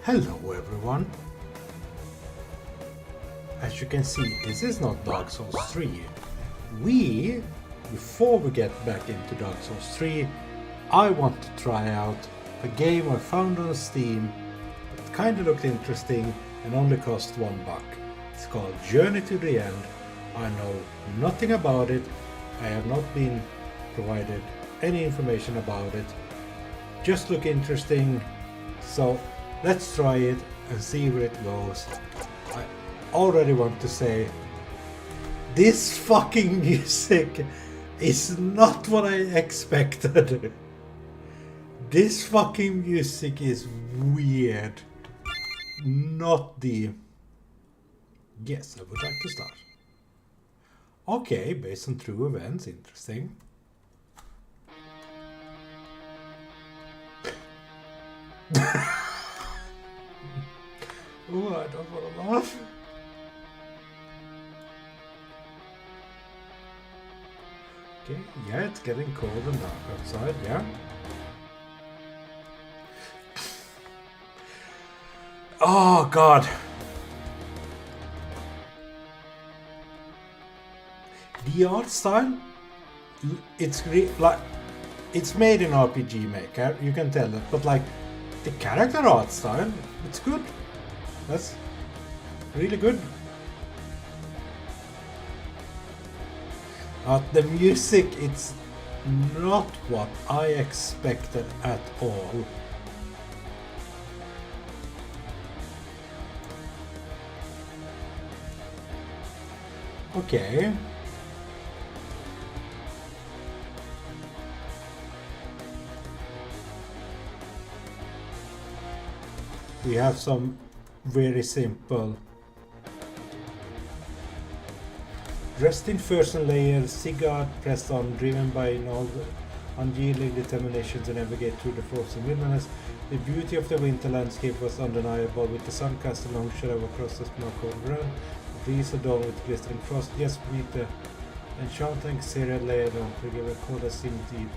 Hello everyone! As you can see, this is not Dark Souls 3. Before we get back into Dark Souls 3, I want to try out a game I found on Steam that kinda looked interesting and only cost $1. It's called Journey to the End. I know nothing about it. I have not been provided any information about it. Just look interesting, so let's try it and see where it goes. I already want to say, this fucking music is not what I expected. This fucking music is weird. Not the... Yes, I would like to start. Okay, based on true events, interesting. Oh, I don't want to laugh. Okay, yeah, it's getting cold and dark outside, yeah. Oh, God. The art style, it's like, it's made in RPG Maker, you can tell it, but like, the character art style, it's good. That's really good. The music, it's not what I expected at all. Okay. We have some very simple dressed in furs layer, cigar pressed on, driven by an unyielding determination to navigate through the frozen wilderness. The beauty of the winter landscape was undeniable, with the sun cast a long shadow across the snow-covered ground. The breeze adorned with glistering frost, just beneath the enchanting serried layer to give a cold seemed deep.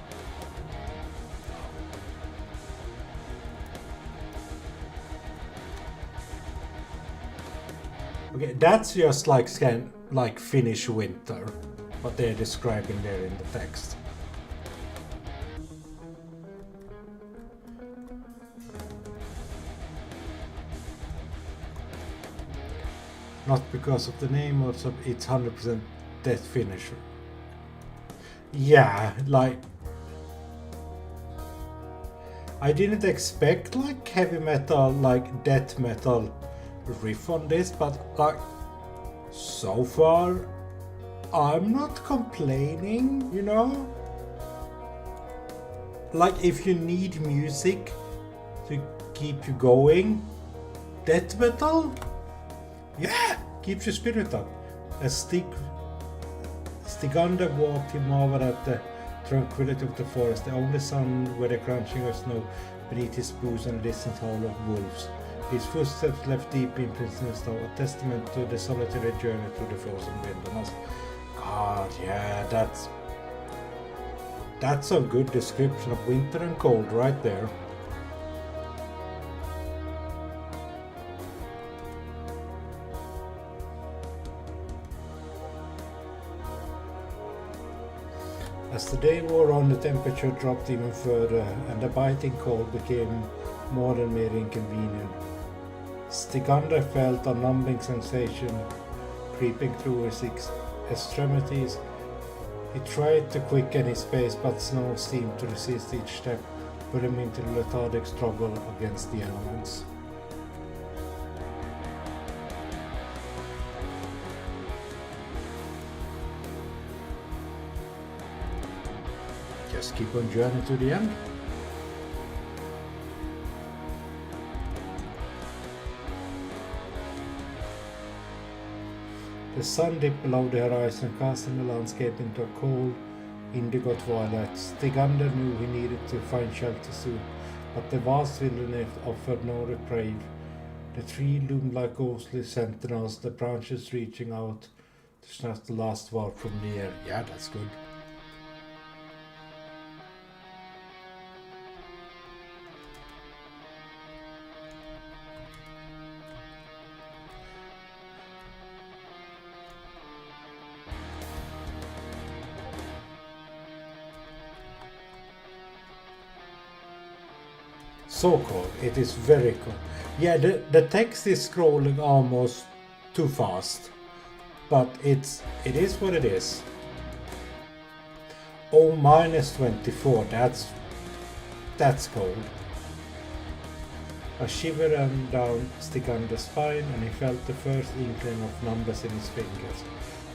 Okay, that's just like Finnish winter, what they're describing there in the text. Not because of the name, also it's 100% death Finnish. Yeah, like I didn't expect like heavy metal, like death metal riff on this, but like so far I'm not complaining, you know? Like if you need music to keep you going, death metal, yeah, keeps your spirit up. As Stiganda walked him over at the tranquility of the forest, the only sound were the crunching of snow beneath his boots and the distant howl of wolves. His footsteps left deep imprints in the snow, a testament to the solitary journey through the frozen wilderness. God, yeah, that's a good description of winter and cold right there. As the day wore on, the temperature dropped even further, and the biting cold became more and more inconvenient. Stigander felt a numbing sensation creeping through his extremities. He tried to quicken his pace, but snow seemed to resist each step, put him into a lethargic struggle against the elements. Just keep on journey to the end. The sun dipped below the horizon, casting the landscape into a cold, indigo twilight. Stigander knew he needed to find shelter soon, but the vast wilderness offered no reprieve. The trees loomed like ghostly sentinels, the branches reaching out to snatch the last word from the air. Yeah, that's good. so cool. It is very cool. Yeah, the text is scrolling almost too fast, but it is what it is. Oh, minus 24. That's cold. A shiver ran down Stigander's spine, and he felt the first inkling of numbness in his fingers.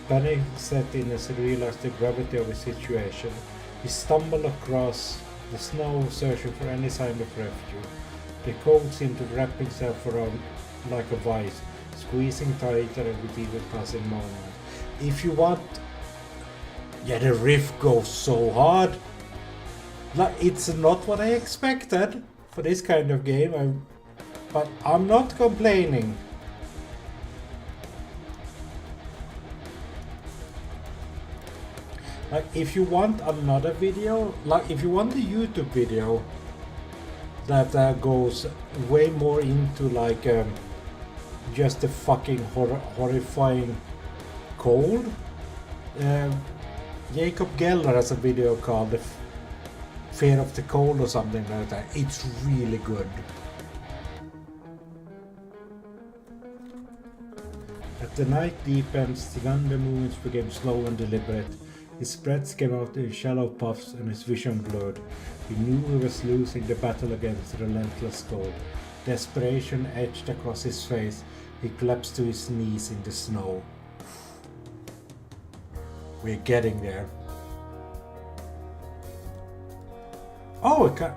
Panic set in as he realized the gravity of his situation. He stumbled across the snow, searching for any sign of refuge. The cold seemed to wrap himself around like a vice, squeezing tighter with even passing moment. If you want... Yeah, the riff goes so hard. Like, it's not what I expected for this kind of game, but I'm not complaining. Like, if you want another video, like if you want a YouTube video that goes way more into like just the fucking horrifying cold, Jacob Geller has a video called The Fear of the Cold or something like that. It's really good. As the night deepened, Stigander movements became slow and deliberate. His breaths came out in shallow puffs and his vision blurred. He knew he was losing the battle against the relentless cold. Desperation etched across his face. He collapsed to his knees in the snow. We're getting there. Oh, it can...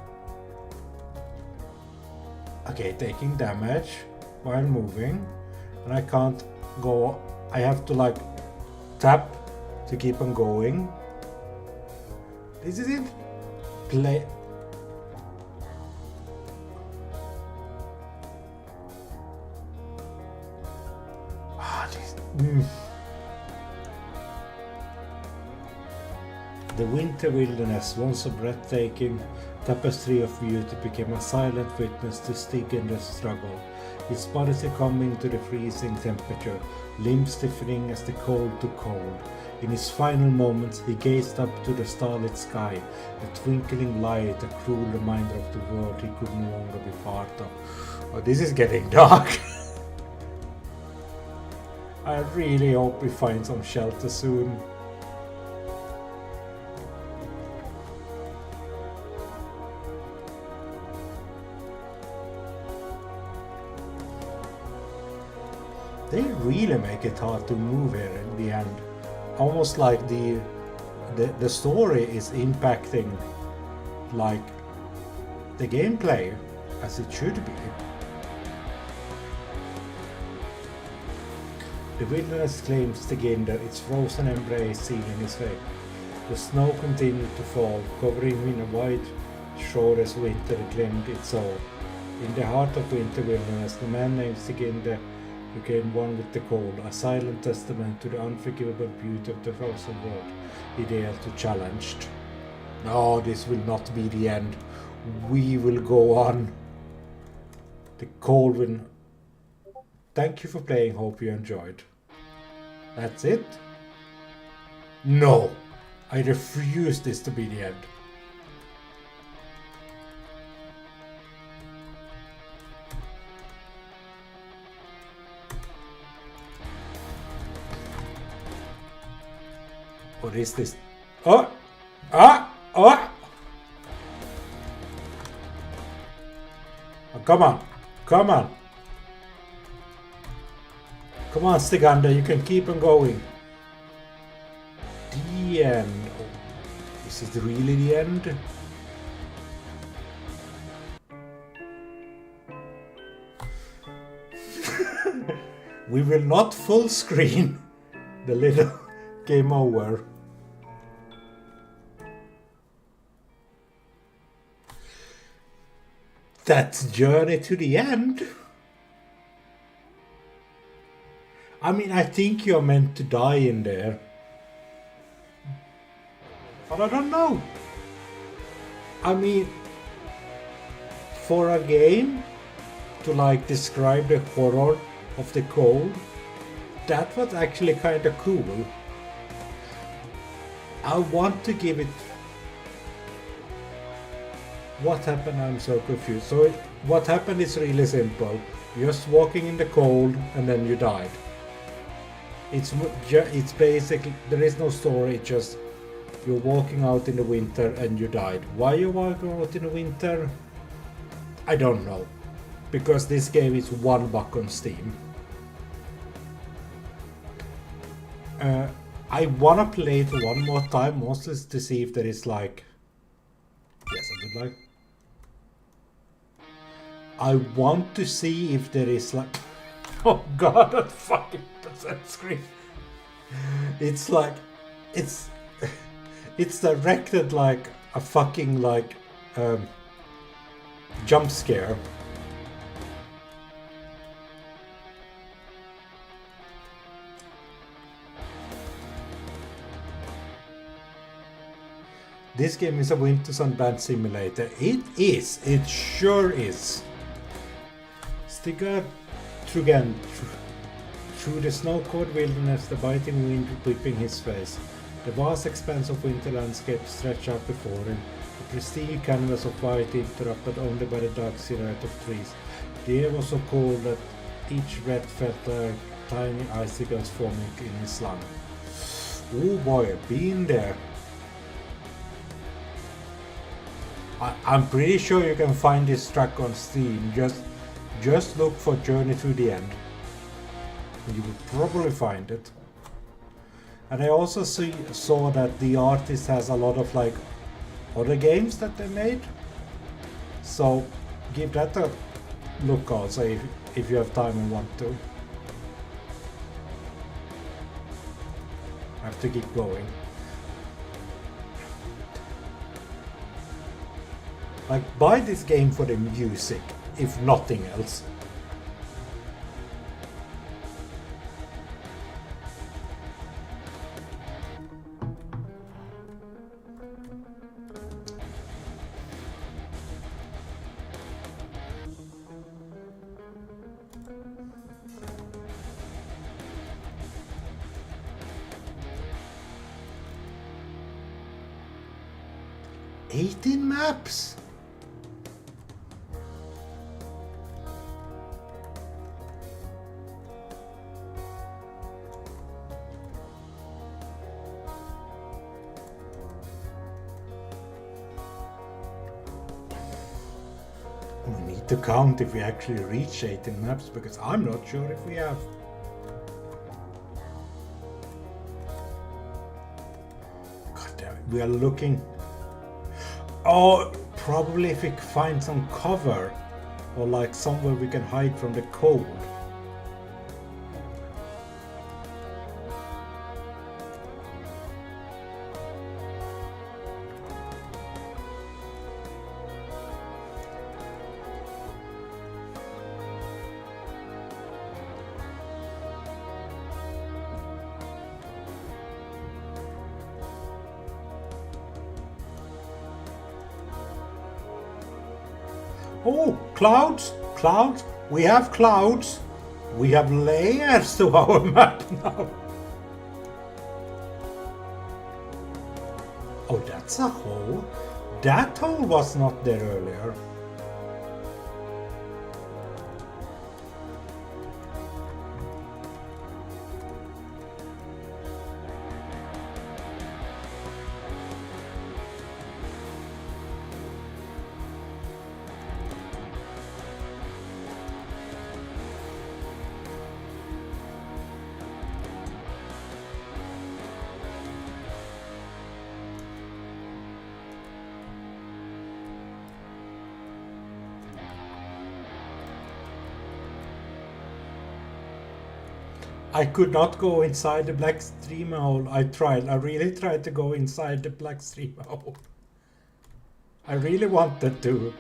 Okay, taking damage while moving. And I can't go... I have to like tap to keep on going. This is it. Play... The winter wilderness, once a breathtaking tapestry of beauty, became a silent witness to Stigander's struggle. His body succumbing to the freezing temperature, limbs stiffening as the cold took hold. In his final moments, he gazed up to the starlit sky, a twinkling light, a cruel reminder of the world he could no longer be part of. Oh, this is getting dark. I really hope we find some shelter soon. They really make it hard to move here in the end. Almost like the story is impacting like the gameplay as it should be. The wilderness claims Stigander, its frozen embrace sealing his fate. The snow continued to fall, covering him in a white shroud as winter reclaimed its soul. In the heart of winter wilderness, the man named Stigander became one with the cold, a silent testament to the unforgivable beauty of the frozen world he dared to challenge. No, this will not be the end. We will go on. The cold will... Thank you for playing, hope you enjoyed. That's it? No! I refuse this to be the end. What is this? Oh! Ah! Oh! Oh, come on! Come on! Come on, Stigander, you can keep on going. The end. Oh, is it really the end? We will not full screen the little game over. That's Journey to the End. I mean, I think you're meant to die in there. But I don't know. I mean, for a game to like describe the horror of the cold, that was actually kind of cool. I want to give it... What happened? I'm so confused. So what happened is really simple. You're just walking in the cold and then you died. It's basically, there is no story, it's just you're walking out in the winter and you died. Why you're walking out in the winter? I don't know. Because this game is $1 on Steam. I wanna play it one more time, mostly to see if there is like... Yes, I would like... I want to see if there is like... Oh god, that fucking percent screen. It's like... It's directed like a fucking like... jump scare. This game is a winter sunband simulator. It is. It sure is. Stiga Trugan through the snow-covered wilderness, the biting wind whipping his face. The vast expanse of winter landscape stretched out before him. The pristine canvas of white interrupted only by the dark silhouette of trees. The air was so cold that each breath felt like tiny icicles forming in his lung. Oh boy, been there. I'm pretty sure you can find this track on Steam. Just look for Journey to the End. You will probably find it. And I also saw that the artist has a lot of like other games that they made. So give that a look also if you have time and want to. I have to keep going. Like, buy this game for the music, if nothing else. "18 maps? We need to count if we actually reach 18 maps, because I'm not sure if we have. God damn it, we are looking. Oh, probably if we find some cover or like somewhere we can hide from the cold. Oh, clouds, clouds, we have clouds. We have layers to our map now. Oh, that's a hole. That hole was not there earlier. I could not go inside the black stream hole. I really tried to go inside the black stream hole. I really wanted to.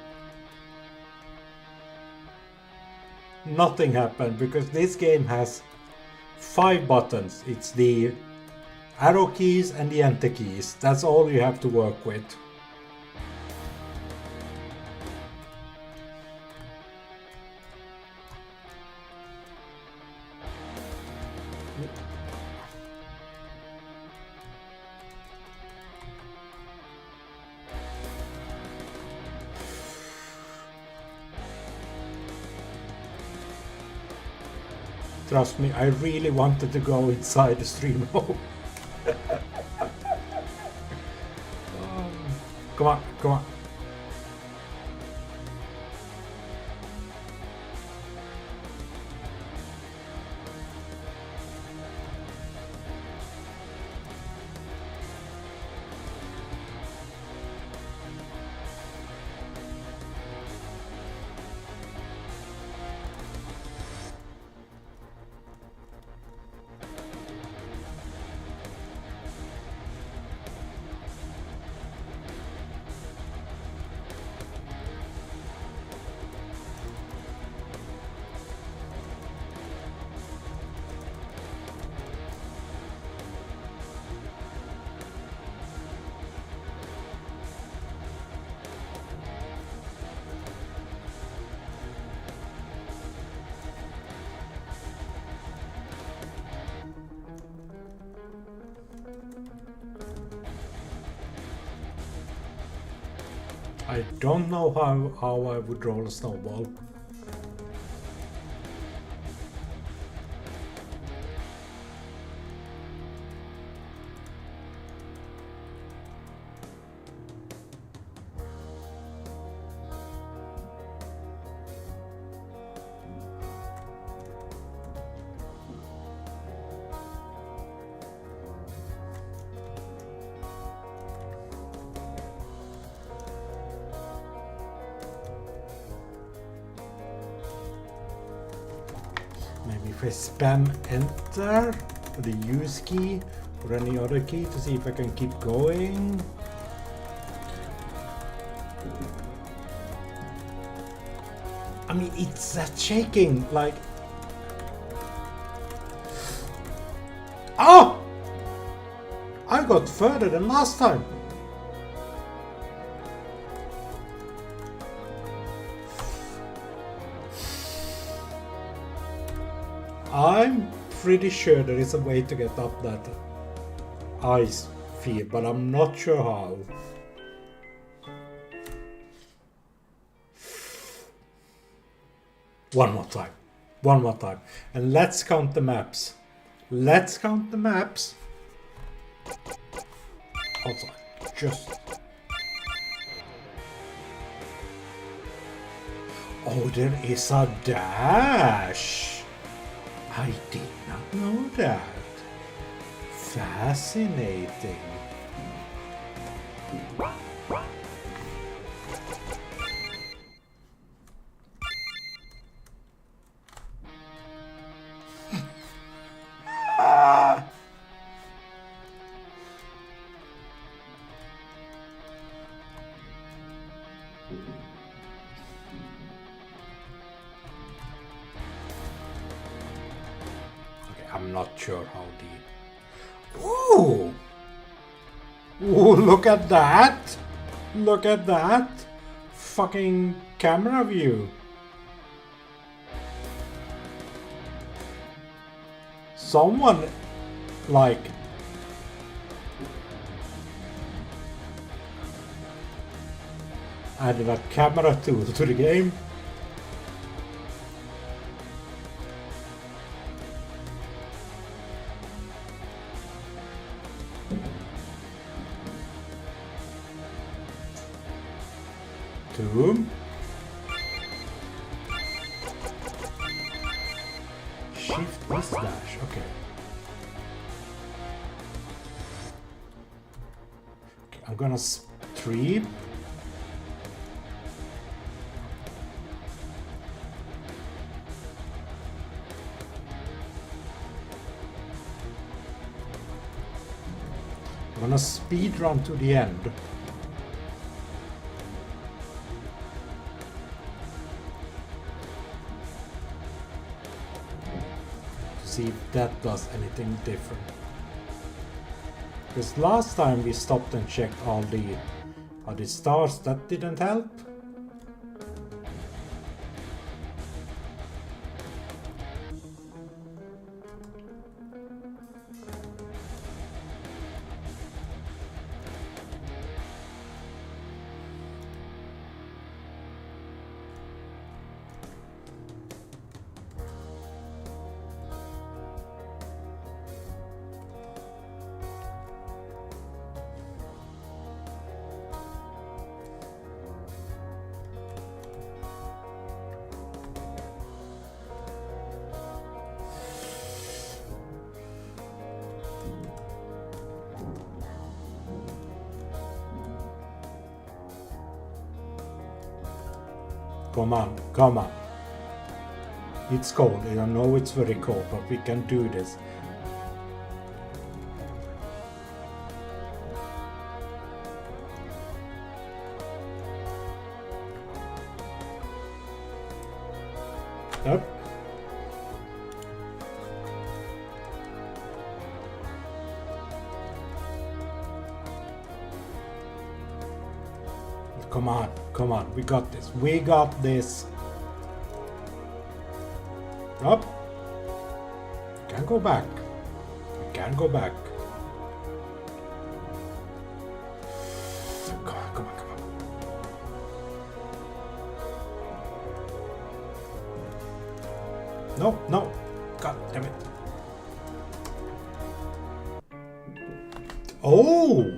Nothing happened because this game has 5 buttons. It's the arrow keys and the enter keys. That's all you have to work with. Trust me, I really wanted to go inside the stream hole. Come on, come on. I don't know how I would roll a snowball. Maybe if I spam enter, or the use key, or any other key to see if I can keep going. I mean, it's that shaking, like... Oh! I got further than last time. I'm pretty sure there is a way to get up that ice field, but I'm not sure how. One more time. One more time. And let's count the maps. Let's count the maps. Also, just... Oh, there is a dash. I did not know that. Fascinating. I'm not sure how deep. Ooh! Ooh, look at that! Look at that! Fucking camera view. Someone, like... added a camera tool to the game. Two. Shift this dash, okay. I'm gonna stream. I'm gonna speed run to the end. See if that does anything different. Because last time we stopped and checked all the stars, that didn't help. Come on, come on. It's cold. I know it's very cold, but we can do this. Up. Come on, come on. We got this. We got this. Up. Can't go back. We can't go back. Come on, come on, come on. No, no. God damn it. Oh!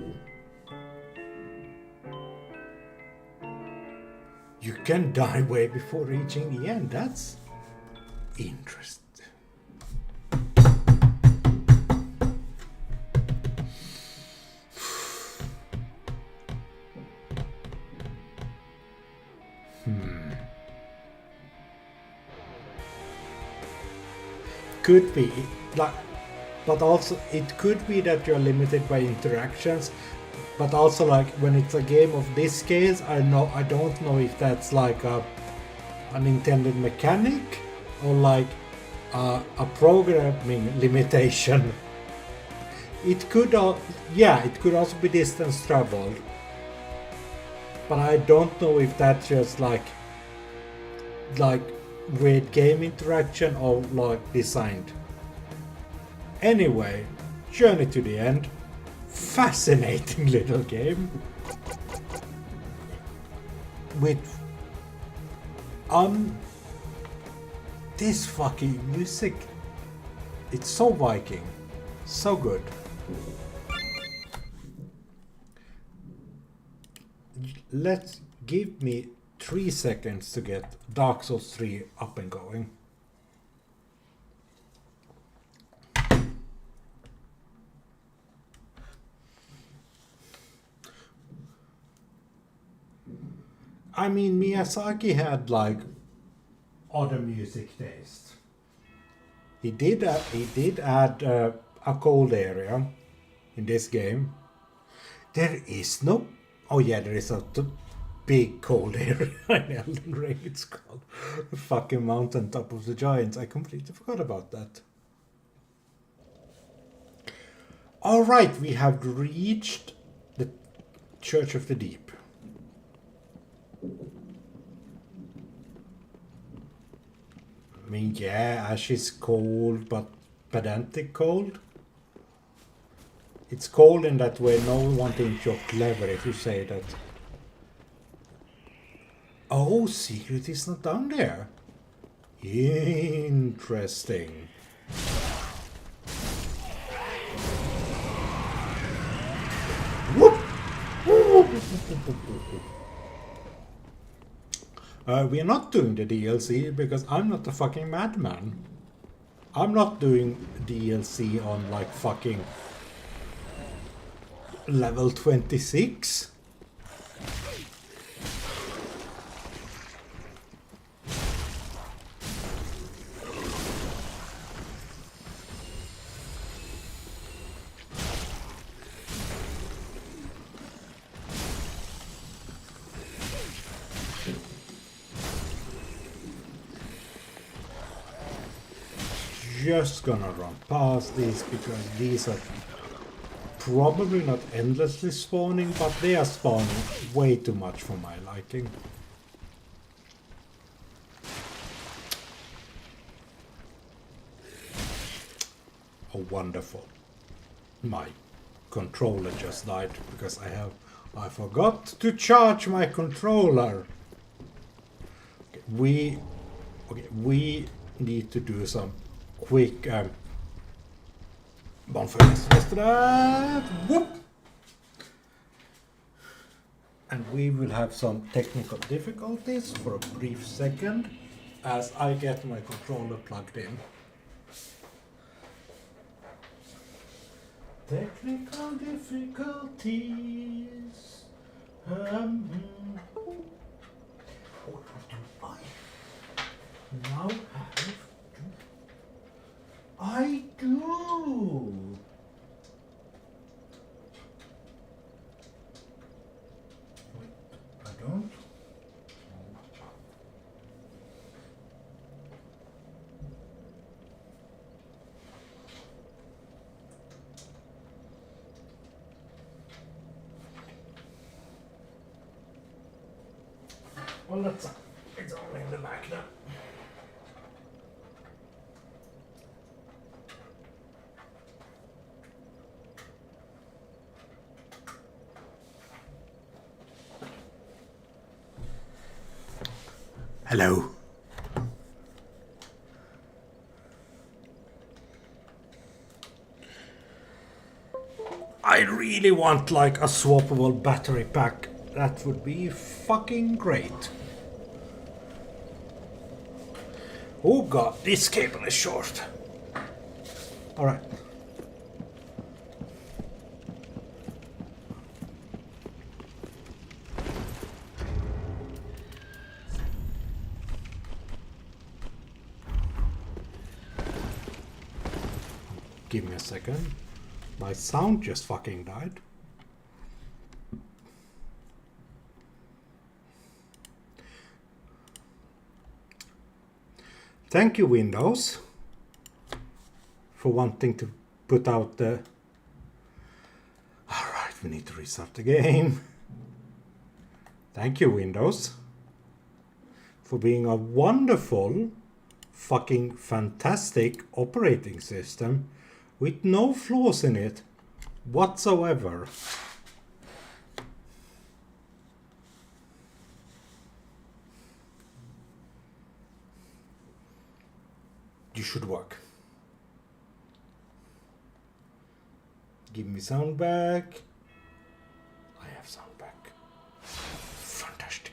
You can die way before reaching the end. That's interesting. Could be like, but also it could be that you're limited by interactions. But also, like, when it's a game of this scale, I don't know if that's like an intended mechanic or like a programming limitation. It could, it could also be distance traveled. But I don't know if that's just like weird game interaction or like designed. Anyway, Journey to the End. Fascinating little game with this fucking music. It's so Viking, so good. Let's give me 3 seconds to get Dark Souls 3 up and going. I mean, Miyazaki had like other music taste. He did add a cold area in this game. There is no. Oh yeah, there is a big cold area in Elden Ring. It's called the fucking mountain top of the giants. I completely forgot about that. All right, we have reached the Church of the Deep. I mean, yeah, Ash is cold, but pedantic cold. It's cold in that way. No one thinks you're clever if you say that. Oh, secret is not down there. Interesting. Whoop! We are not doing the DLC because I'm not a fucking madman. I'm not doing DLC on like fucking level 26. Just gonna run past these because these are probably not endlessly spawning, but they are spawning way too much for my liking. Oh, wonderful. My controller just died because I forgot to charge my controller. Okay, we need to do some quick bonfire. Whoop! And we will have some technical difficulties for a brief second as I get my controller plugged in. Technical difficulties. What do I now have... I do! Wait, I don't? Well, it's only in the back now. Hello. I really want like a swappable battery pack. That would be fucking great. Oh god, this cable is short. Alright. Give me a second. My sound just fucking died. Thank you, Windows, for wanting to put out the... Alright, we need to restart the game. Thank you, Windows, for being a wonderful, fucking fantastic operating system with no flaws in it whatsoever. You should work. Give me sound back. I have sound back. Fantastic.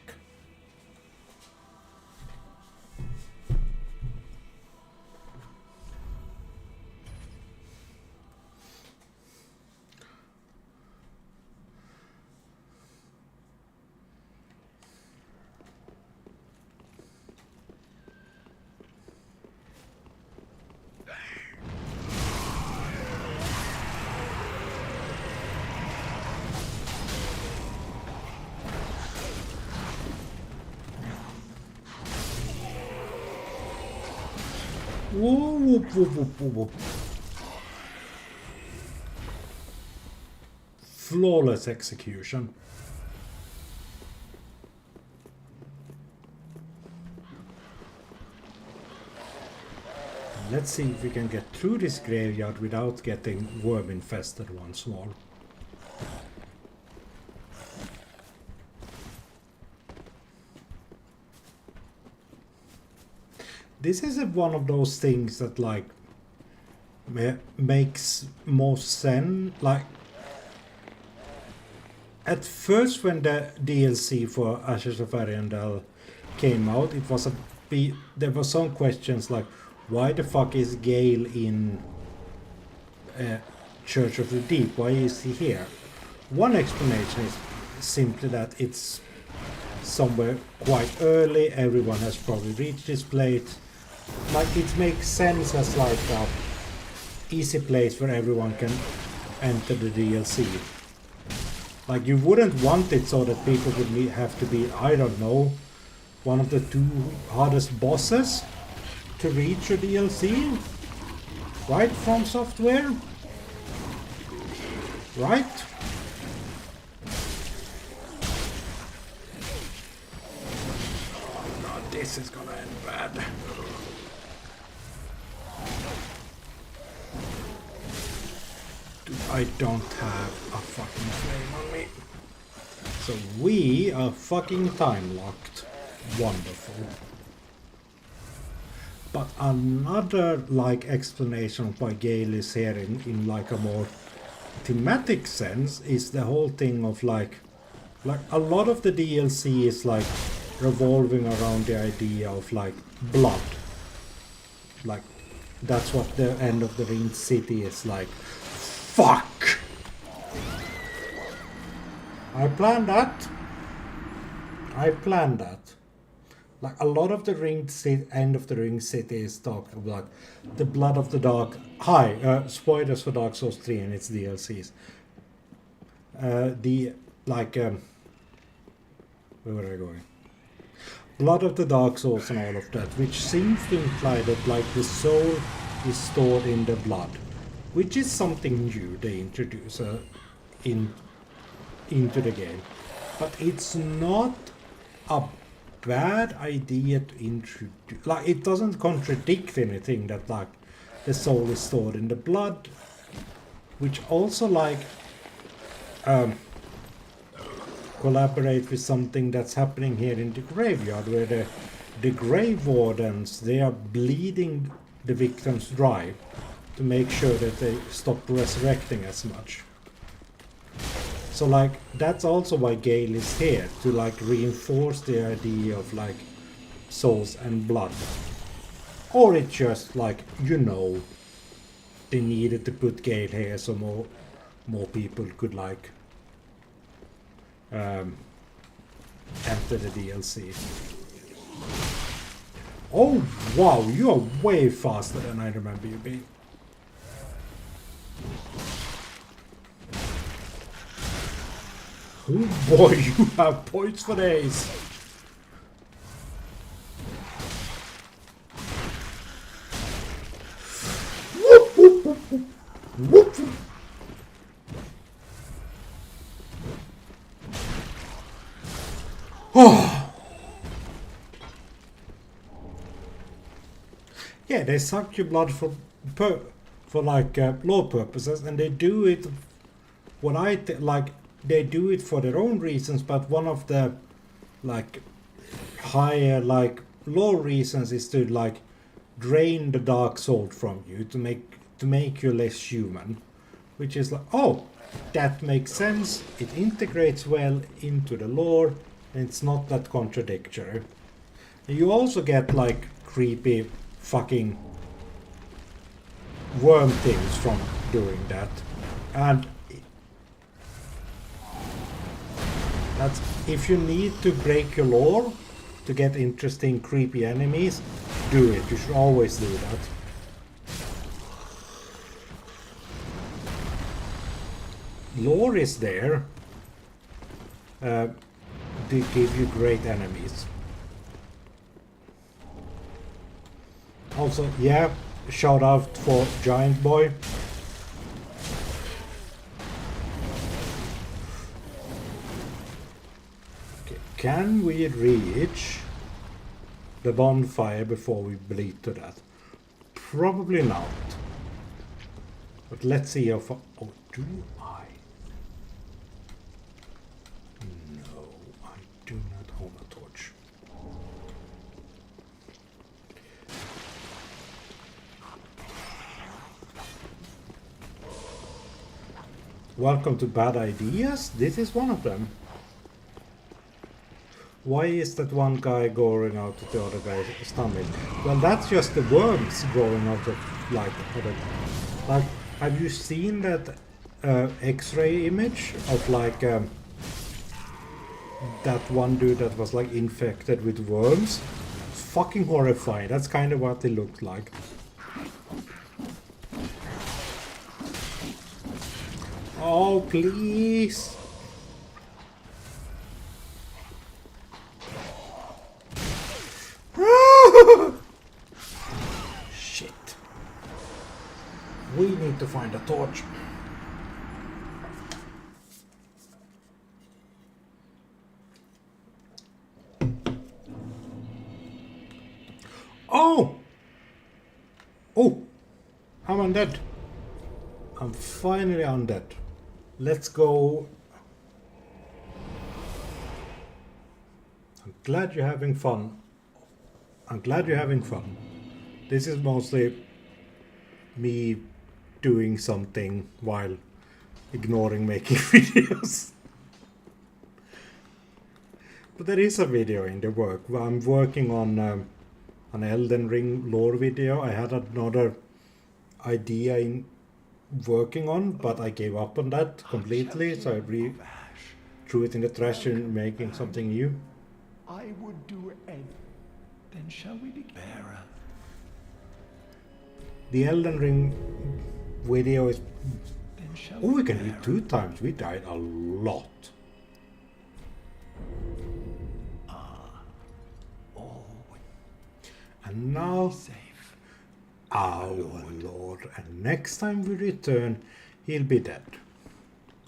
Whoa, whoop, whoop, whoop, whoop, whoop. Flawless execution. Let's see if we can get through this graveyard without getting worm infested once more. This is one of those things that like makes most sense. Like at first when the DLC for Ashes of Ariandel came out, it was there were some questions like, why the fuck is Gale in Church of the Deep? Why is he here? One explanation is simply that it's somewhere quite early. Everyone has probably reached this place. Like it makes sense as like a easy place where everyone can enter the DLC. Like you wouldn't want it so that people would have to be, I don't know, one of the 2 hardest bosses to reach your DLC, right? From software, right? Oh no, this is gonna end bad. Dude, I don't have a fucking flame on me. So we are fucking time locked. Wonderful. But another like explanation of why Gale is here in like a more thematic sense is the whole thing of like a lot of the DLC is like revolving around the idea of like blood. Like that's what the end of the Ring City is like. Fuck! I planned that. Like a lot of the end of the ring city is talking about the blood of the dark. Spoilers for Dark Souls 3 and its DLCs. The like where were I going? Blood of the Dark Souls and all of that, which seems to imply that like the soul is stored in the blood, which is something new they introduce into the game. But it's not a bad idea to introduce. Like it doesn't contradict anything that like the soul is stored in the blood, which also like collaborate with something that's happening here in the graveyard, where the grave wardens, they are bleeding the victims dry to make sure that they stop resurrecting as much. So like that's also why Gale is here, to like reinforce the idea of like souls and blood. Or it's just like, you know, they needed to put Gale here so more people could like enter the DLC. Oh wow, you are way faster than I remember you being. Oh boy, you have points for days. Whoop, whoop, whoop, whoop. Whoop. Oh. Yeah, they suck your blood for like law purposes, and they do it. What I like, they do it for their own reasons, but one of the like higher like law reasons is to like drain the dark soul from you to make you less human, which is like, oh, that makes sense. It integrates well into the lore, and it's not that contradictory. And you also get like creepy fucking worm things from doing that, and that's if you need to break your lore to get interesting creepy enemies, do it. You should always do that. Lore is there to give you great enemies. Also, yeah, shout out for Giant Boy. Okay, can we reach the bonfire before we bleed to that? Probably not. But let's see how far. Oh, do I? No, I do not own a torch. Welcome to Bad Ideas. This is one of them. Why is that one guy going out of the other guy's stomach? Well, that's just the worms growing out of like other. Like, have you seen that X-ray image of like that one dude that was like infected with worms? It's fucking horrifying. That's kind of what they looked like. Oh, please. Shit. We need to find a torch. Oh! Oh! I'm undead. I'm finally undead. Let's go. I'm glad you're having fun. I'm glad you're having fun. This is mostly me doing something while ignoring making videos. But there is a video in the work. I'm working on an Elden Ring lore video. I had another idea in working on, but I gave up on that completely, so I threw it in the trash and making something new. I would do anything Then shall we be bearer? The Elden Ring video is... Then shall Oh, we be can do it 2 times. We died a lot. all And now... safe. Our Lord. And next time we return, he'll be dead.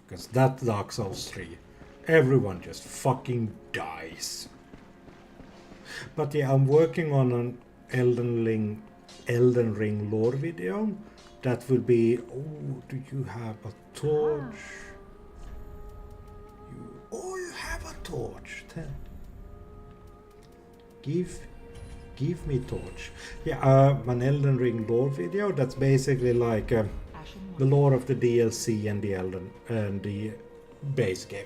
Because that's Dark Souls 3. Everyone just fucking dies. But yeah, I'm working on an Elden Ring lore video. That will be... Oh, do you have a torch? You have a torch. Give me torch. Yeah, an Elden Ring lore video. That's basically like the lore of the DLC and the base game.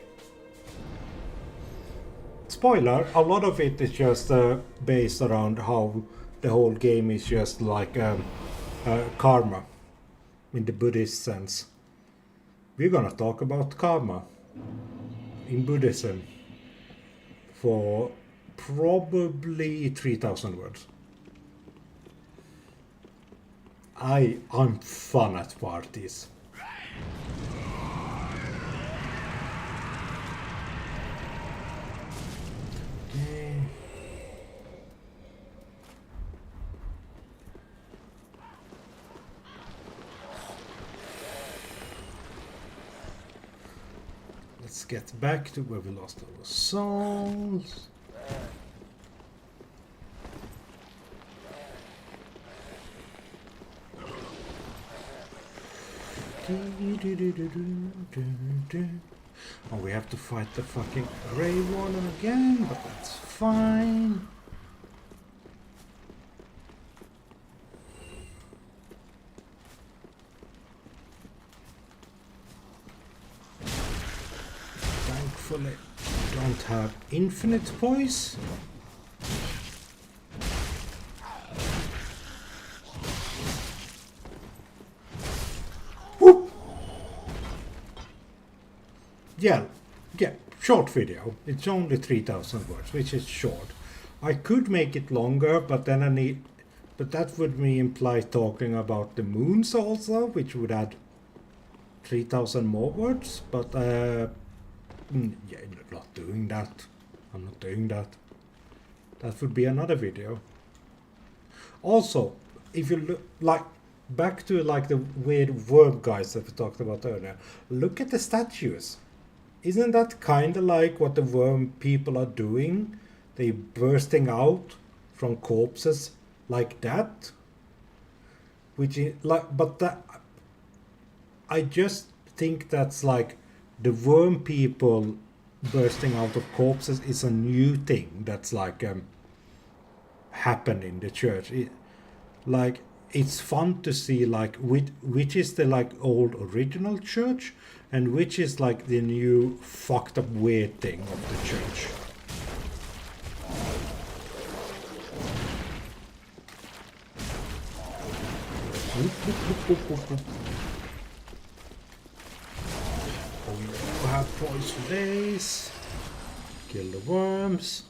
Spoiler: a lot of it is just based around how the whole game is just like karma, in the Buddhist sense. We're gonna talk about karma in Buddhism for probably 3,000 words. I'm fun at parties. Okay. Let's get back to where we lost our souls. Oh, we have to fight the fucking Grey Warden again, but that's fine. Thankfully, we don't have infinite poise. Yeah, short video. It's only 3,000 words, which is short. I could make it longer, but then but that would imply talking about the moons also, which would add 3,000 more words. But yeah, not doing that. I'm not doing that. That would be another video. Also, if you look like back to like the weird worm guys that we talked about earlier, look at the statues. Isn't that kind of like what the worm people are doing? They bursting out from corpses like that, which is like, but that I just think that's like the worm people bursting out of corpses is a new thing that's like happened in the church. It's fun to see like which is the like old original church and which is like the new fucked up weird thing of the church. Oh, you have points for days. Kill the worms.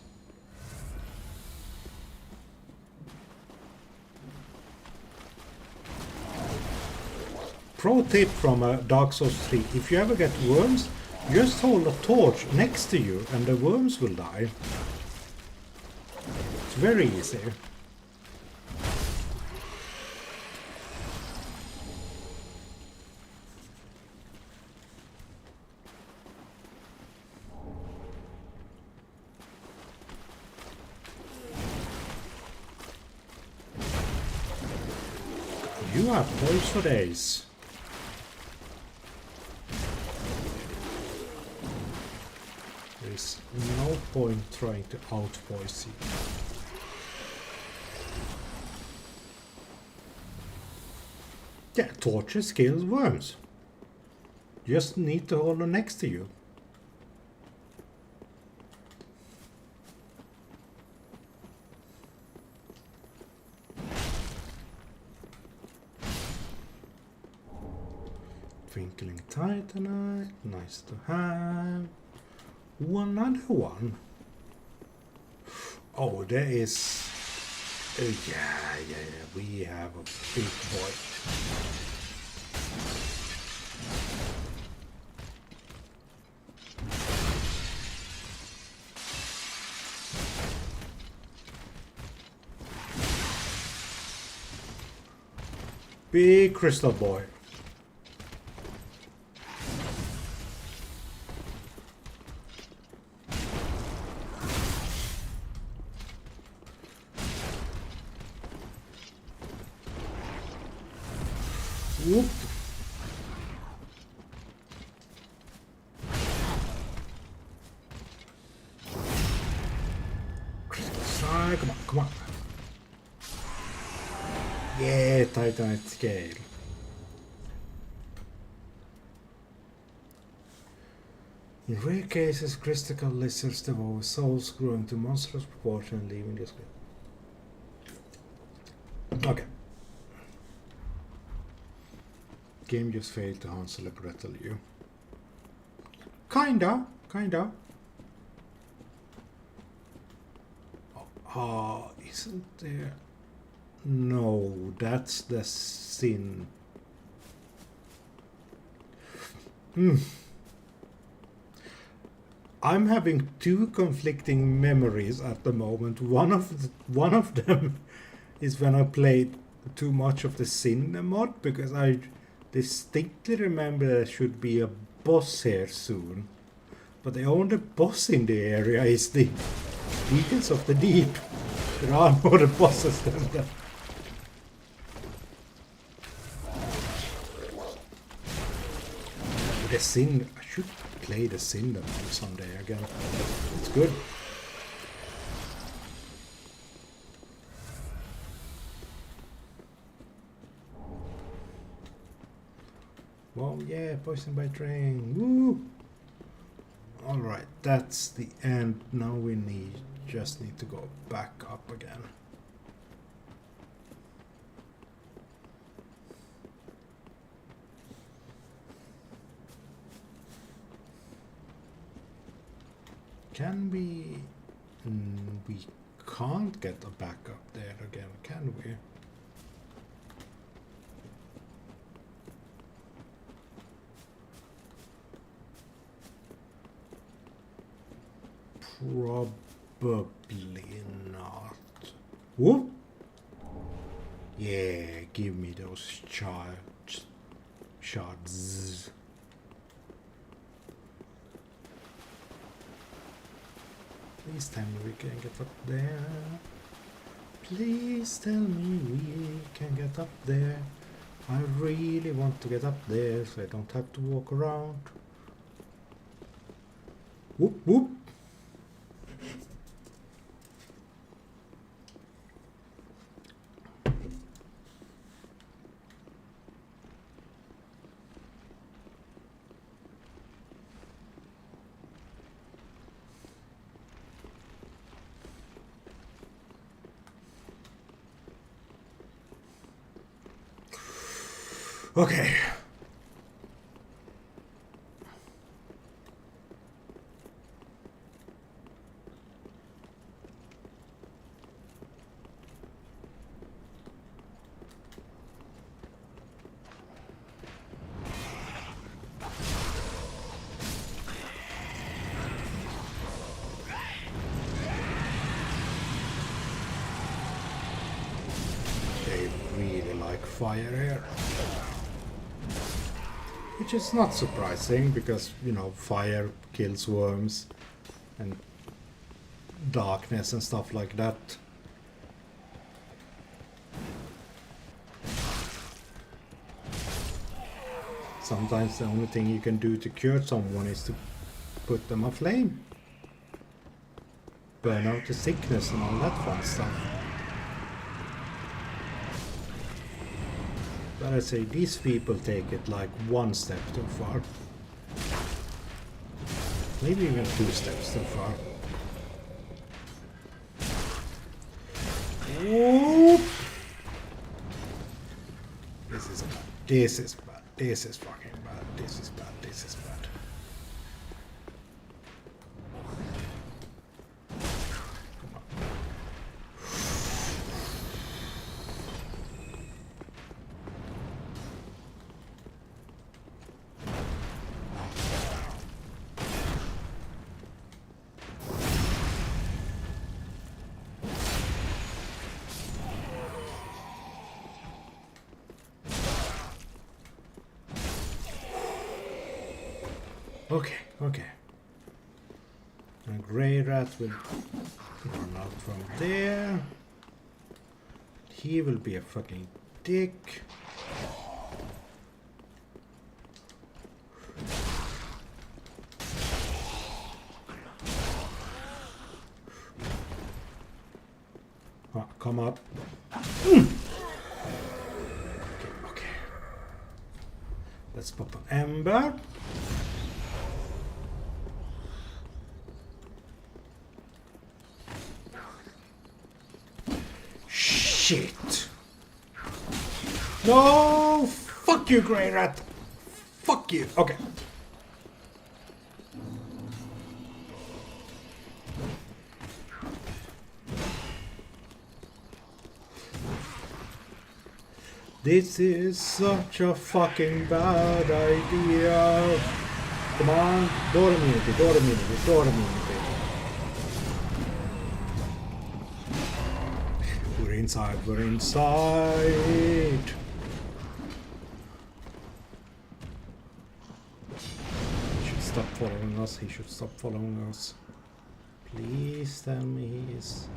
Pro tip from Dark Souls 3, if you ever get worms, just hold a torch next to you and the worms will die. It's very easy. You have points for days. There's no point trying to out-voice it. Yeah, torches kills worms. Just need to hold them next to you. Twinkling Titanite, nice to have. Another one. Oh, there is Yeah, we have a big boy. Big crystal boy. Whoop. Crystal side, come on, come on. Yeah, Titanite scale. In rare cases, crystal lizards devour souls, growing to monstrous proportion and leaving this. Okay. Game just failed to Hansel and Gretel you. Kinda. Isn't there? No, that's the sin. I'm having two conflicting memories at the moment. One of them is when I played too much of the Sin mod, because I distinctly remember there should be a boss here soon. But the only boss in the area is the Beacons of the Deep. There are no other bosses than that. The Sin, I should play the Sin mod someday again. It's good. Well, yeah, poison by train. Woo! Alright, that's the end. Now we just need to go back up again. Can we... we can't get a backup there again, can we? Probably not. Whoop! Yeah, give me those shards. Please tell me we can get up there. Please tell me we can get up there. I really want to get up there so I don't have to walk around. Whoop whoop. Okay. They really like fire here. Which is not surprising, because, you know, fire kills worms and darkness and stuff like that. Sometimes the only thing you can do to cure someone is to put them aflame. Burn out the sickness and all that fun stuff. But I say these people take it like one step too far. Maybe even 2 steps too far. Whoop. This is bad. This is bad. This is fucking bad. This is bad. This is bad. Come on. Okay, okay. And Grey Rat will run out from there. He will be a fucking dick. Come up. Okay, okay. Let's pop an ember. Shit. No! Fuck you, Grey Rat! Fuck you! Okay. This is such a fucking bad idea. Come on, door immunity, door immunity, door immunity. We're inside, we're inside. He should stop following us, he should stop following us. Please tell me he's...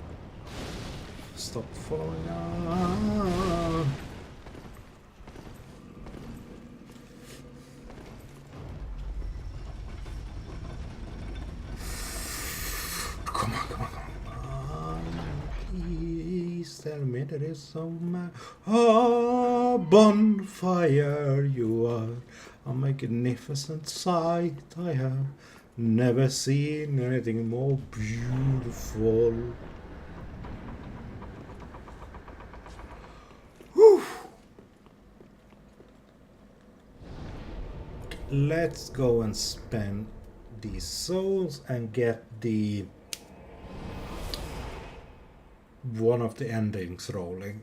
Stop following us. Come on, come on, come on. Please tell me there is some bonfire. You are a magnificent sight. I have never seen anything more beautiful. Whew. Let's go and spend these souls and get the one of the endings rolling.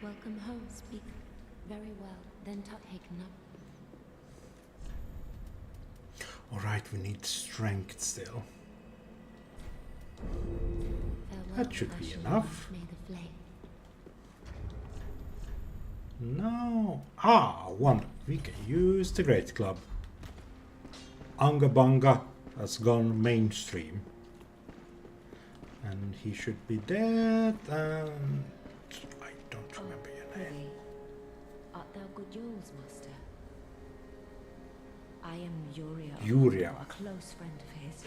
Welcome home, speak very well, then taken up. Alright, we need strength still. Farewell, That should be enough. May the flame. No. Ah, wonder. We can use the Great Club. Unga Bunga has gone mainstream. And he should be dead, and I don't remember your name. Art thou good Yoles, master? I am Yuria. a close friend of his.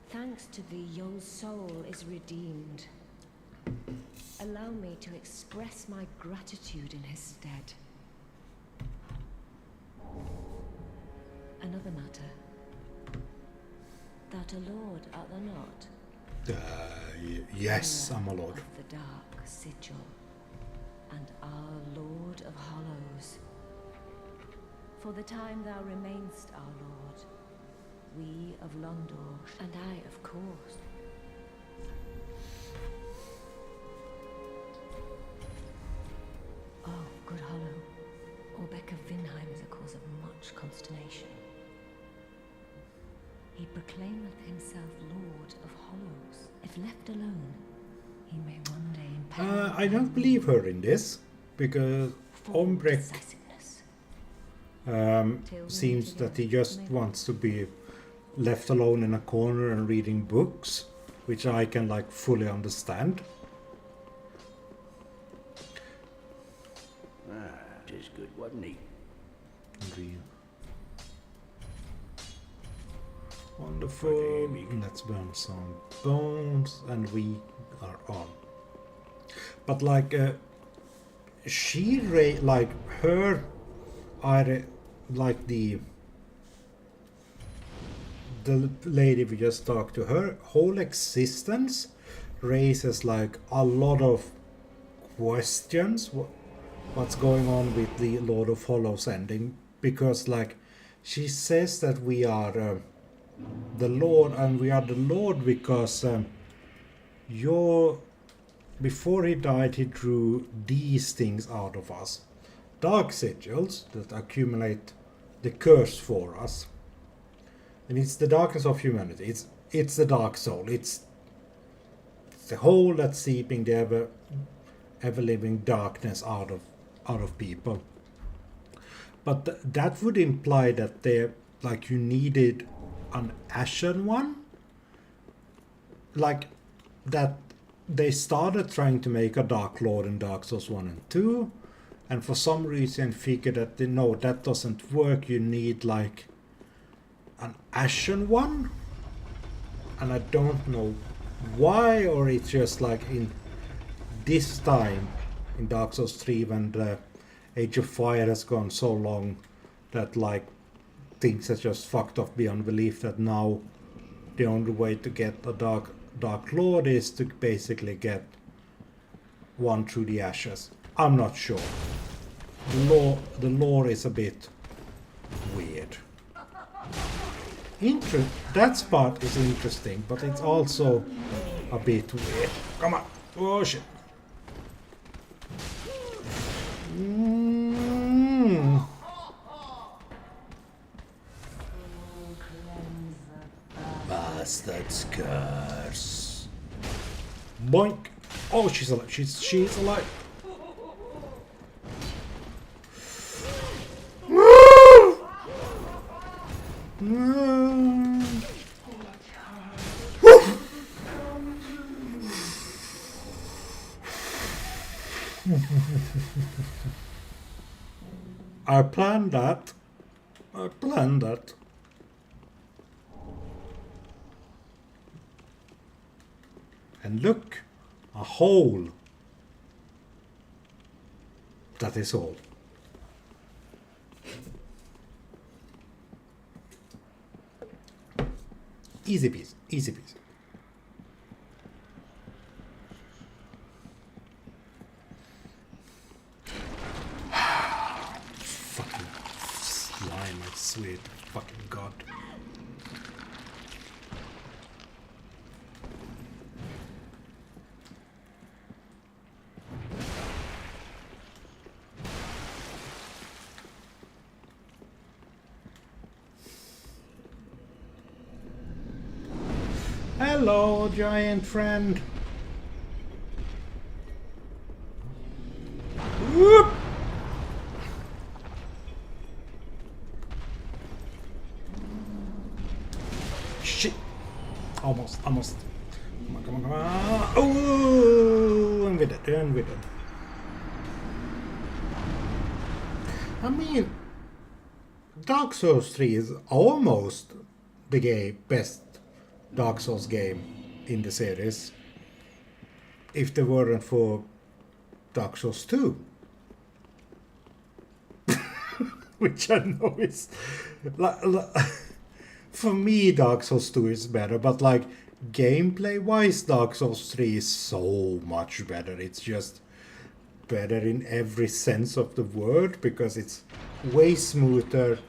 Thanks to thee, Yole's soul is redeemed. Allow me to express my gratitude in his stead. Another matter. Thou'rt a lord, art thou not? Yes, I'm a lord. Of the dark sigil, and our Lord of Hollows. For the time thou remainst our Lord, we of Londor, and I, of course. Oh, good Hollow. Orbeck of Vinheim is a cause of much consternation. He proclaimeth himself Lord of Hollows. If left alone, he may one day imperil. I don't believe her in this, because Ombrek seems that he just wants to be left alone in a corner and reading books, which I can like fully understand. Tis good, wasn't he? Wonderful. Let's burn some bones, and we are on. But like, like her, like the lady we just talked to, her whole existence raises like a lot of questions. What's going on with the Lord of Hollows ending? Because like she says that we are the Lord, and we are the Lord because before he died, he drew these things out of us, dark sigils that accumulate the curse for us. And it's the darkness of humanity. It's the dark soul. It's the hole that's seeping the ever living darkness out out of people. But that would imply that they like you needed an ashen one, like that they started trying to make a Dark Lord in Dark Souls 1 and 2, and for some reason figured that no, that doesn't work, you need like an ashen one, and I don't know why, or it's just like in this time in Dark Souls 3 when the Age of Fire has gone so long that like things are just fucked up beyond belief, that now the only way to get a Dark Lord is to basically get one through the ashes. I'm not sure. The lore is a bit weird. That part is interesting, but it's also a bit weird. Come on. Oh shit. Bastard's curse. Boink. Oh, she's alive. She's alive. I planned that. And look, a hole. That is all. Easy peasy, easy peasy. Fucking slime, I swear to fucking God. Hello, giant friend. Whoop! Shit! Almost. Come on. Oh, I'm with it. I mean, Dark Souls 3 is almost the best Dark Souls game in the series, if they weren't for Dark Souls 2. Which I know is for me Dark Souls 2 is better, but like gameplay wise Dark Souls 3 is so much better. It's just better in every sense of the word, because it's way smoother.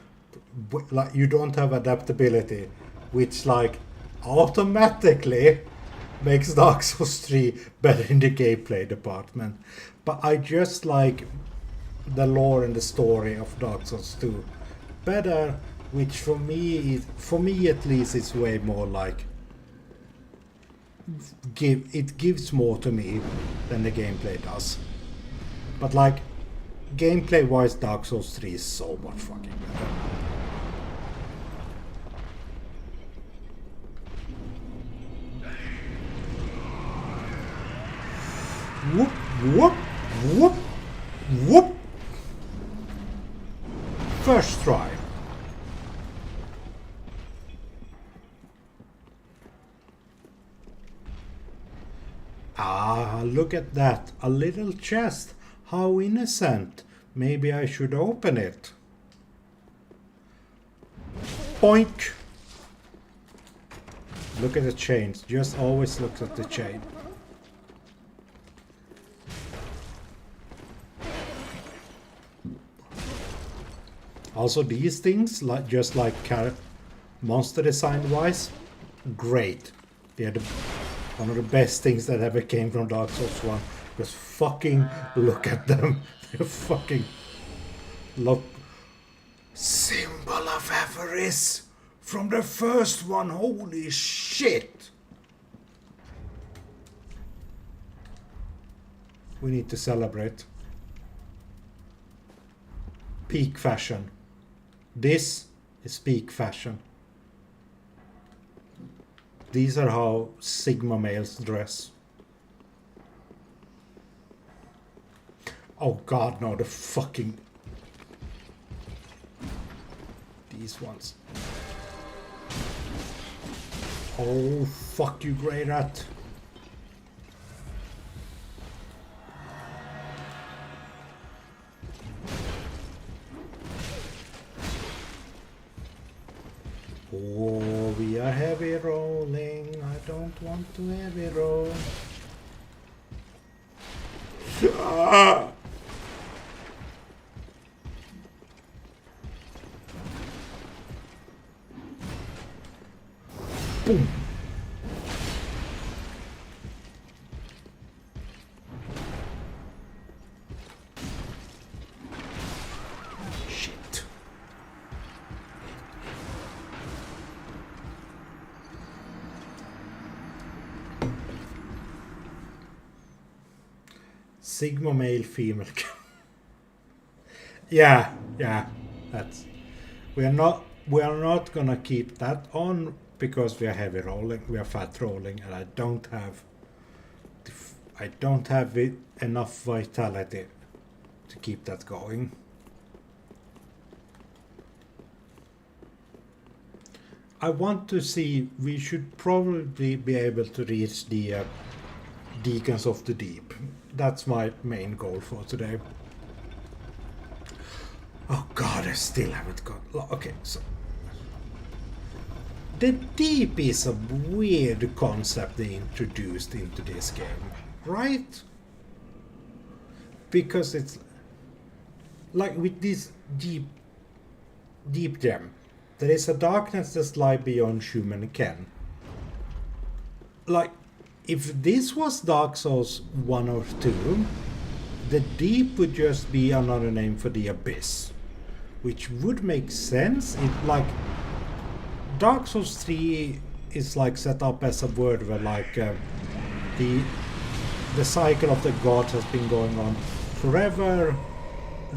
Like you don't have adaptability, which like automatically makes Dark Souls 3 better in the gameplay department. But I just like the lore and the story of Dark Souls 2 better, which for me at least is way more like it gives more to me than the gameplay does. But like gameplay wise Dark Souls 3 is so much fucking better. Whoop, whoop, whoop, whoop. First try. Ah, look at that. A little chest. How innocent. Maybe I should open it. Boink. Look at the chains. Just always look at the chain. Also, these things, like just like monster design wise, great. They're one of the best things that ever came from Dark Souls 1. Just fucking look at them. They're fucking look. Symbol of avarice from the first one. Holy shit. We need to celebrate. peak fashion. This is peak fashion. These are how Sigma males dress. Oh god, no, the fucking... These ones. Oh, fuck you, Grey Rat. Oh, we are heavy rolling. I don't want to heavy roll. Ah! Boom. Shit. Sigma male female. yeah, that's we are not gonna keep that on because we are heavy rolling, we are fat rolling, and I don't have enough vitality to keep that going. I want to see, we should probably be able to reach the Deacons of the Deep. That's my main goal for today. Oh god, I still haven't got... Okay, so... The Deep is a weird concept they introduced into this game, right? Because it's... Like with this deep gem, there is a darkness that lies beyond human ken. Like, if this was Dark Souls 1 or 2, the Deep would just be another name for the Abyss, which would make sense. It like Dark Souls 3 is like set up as a word where like the cycle of the gods has been going on forever,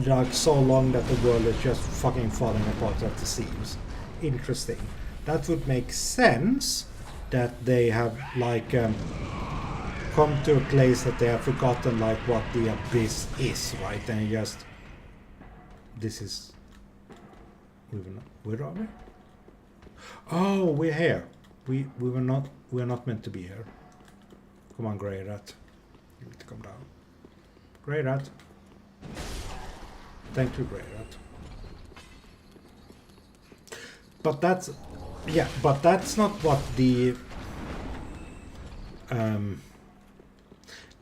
like so long that the world is just fucking falling apart at the seams. Interesting. That would make sense that they have like come to a place that they have forgotten like what the Abyss is, right? And just this is where are we? Oh, we're here. We're not meant to be here. Come on, Grey Rat. You need to come down. Grey Rat. Thank you, Grey Rat. But that's not what the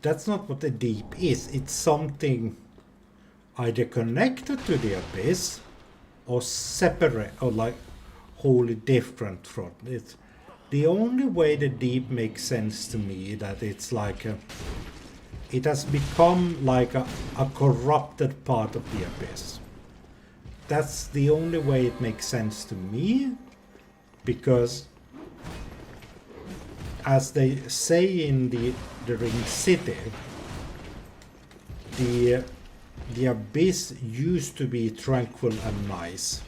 that's not what the Deep is. It's something either connected to the Abyss or separate or like wholly different from it. The only way the Deep makes sense to me that it's like it has become like a corrupted part of the Abyss. That's the only way it makes sense to me, because as they say in the Ring City, the Abyss used to be tranquil and nice,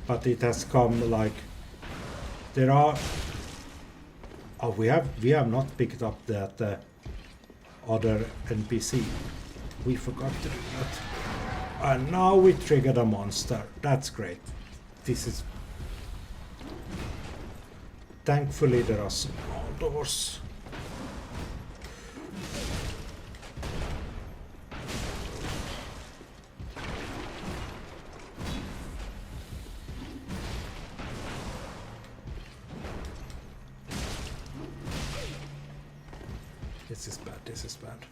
but it has come like there are... Oh, we have not picked up that other NPC. We forgot to do that. And now we triggered a monster. That's great. This is... Thankfully there are small doors. This is bad, this is bad.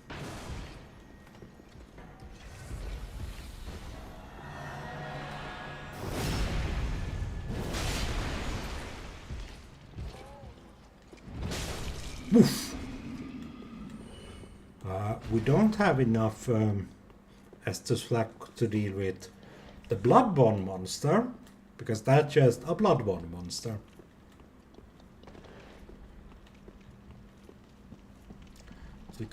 Woof. We don't have enough Estus Flak to deal with the Bloodborne monster, because that's just a Bloodborne monster. So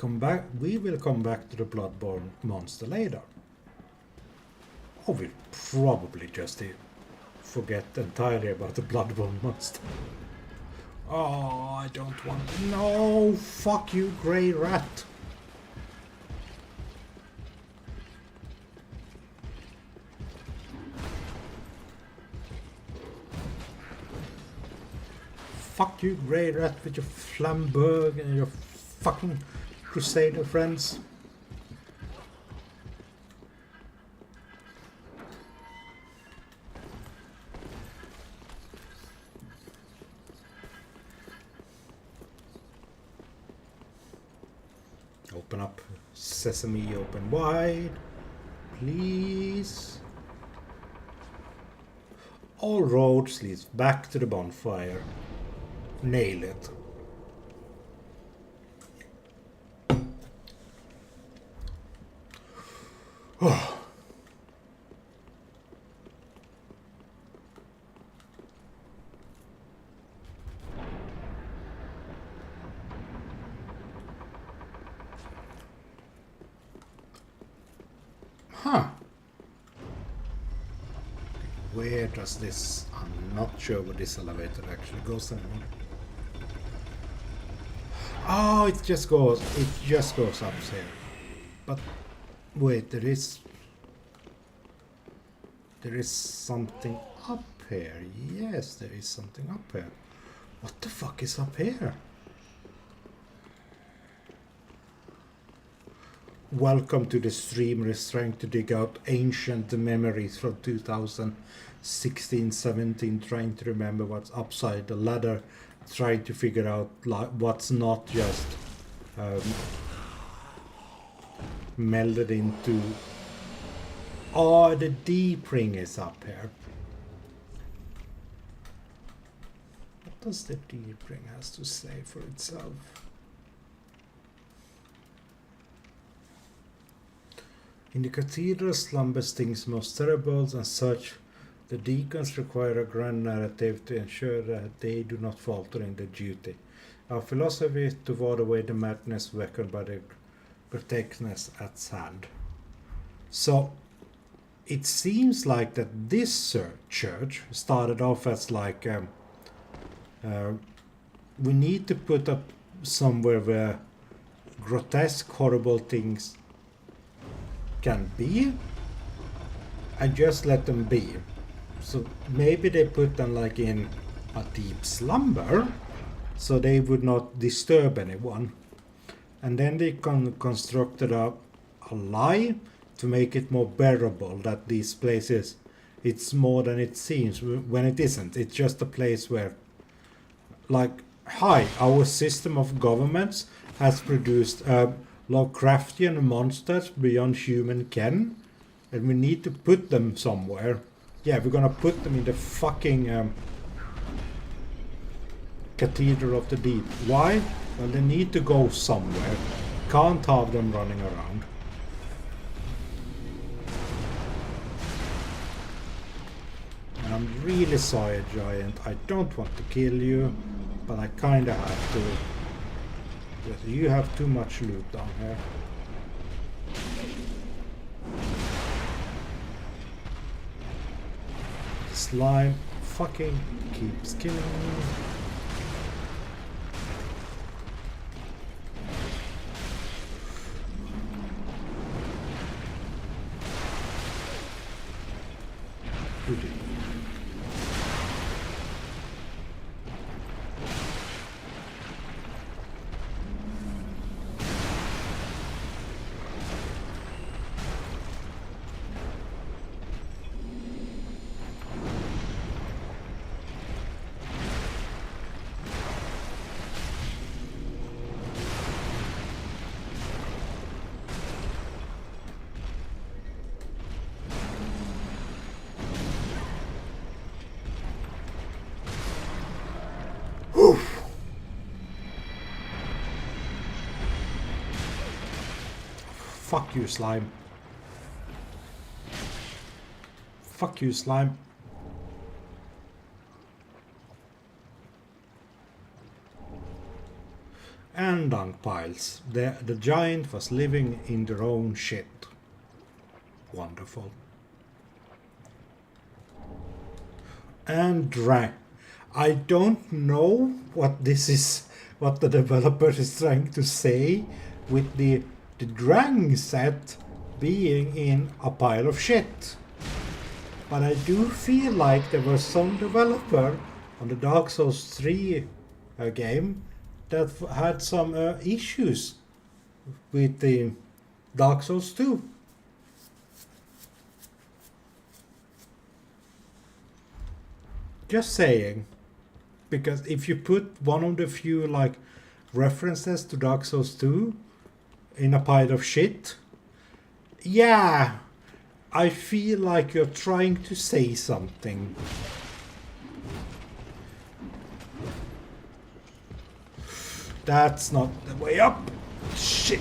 we will come back to the Bloodborne monster later. Oh, we'll probably just forget entirely about the Bloodborne monster. Oh, I don't want... No! Fuck you, grey rat! Fuck you, grey rat, with your Flamberg and your fucking Crusader friends. Open up, sesame, open wide, please. All roads lead back to the bonfire. Nail it. Oh. Huh. Where does this... I'm not sure where this elevator actually goes anymore. Oh, it just goes up here. But wait, there is something up here. Yes, there is something up here. What the fuck is up here? Welcome to the streamer is trying to dig out ancient memories from 2016-17, trying to remember what's upside the ladder, trying to figure out like what's not just melded into... Oh, the deep ring is up here. What does the deep ring has to say for itself? In the cathedral slumbers things most terrible, and such the deacons require a grand narrative to ensure that they do not falter in their duty. Our philosophy is to ward away the madness vexed by the grotesqueness at hand. So it seems like that this church started off as like we need to put up somewhere where grotesque, horrible things can be, and just let them be. So maybe they put them like in a deep slumber, so they would not disturb anyone. And then they constructed a lie to make it more bearable, that these places, it's more than it seems, when it isn't. It's just a place where, like, hi, our system of governments has produced Lovecraftian monsters beyond human ken, and we need to put them somewhere. Yeah, we're gonna put them in the fucking Cathedral of the Deep. Why? Well, they need to go somewhere. Can't have them running around. And I'm really sorry, Giant. I don't want to kill you, but I kinda have to. Because you have too much loot down here. The slime fucking keeps killing me. Goody. Fuck you, slime. Fuck you, slime. And dung piles. The giant was living in their own shit. Wonderful. And drang. I don't know what this is, what the developer is trying to say with the drang set being in a pile of shit. But I do feel like there was some developer on the Dark Souls 3 game that had some issues with the Dark Souls 2. Just saying. Because if you put one of the few like references to Dark Souls 2 in a pile of shit, yeah, I feel like you're trying to say something. That's not the way up. Shit.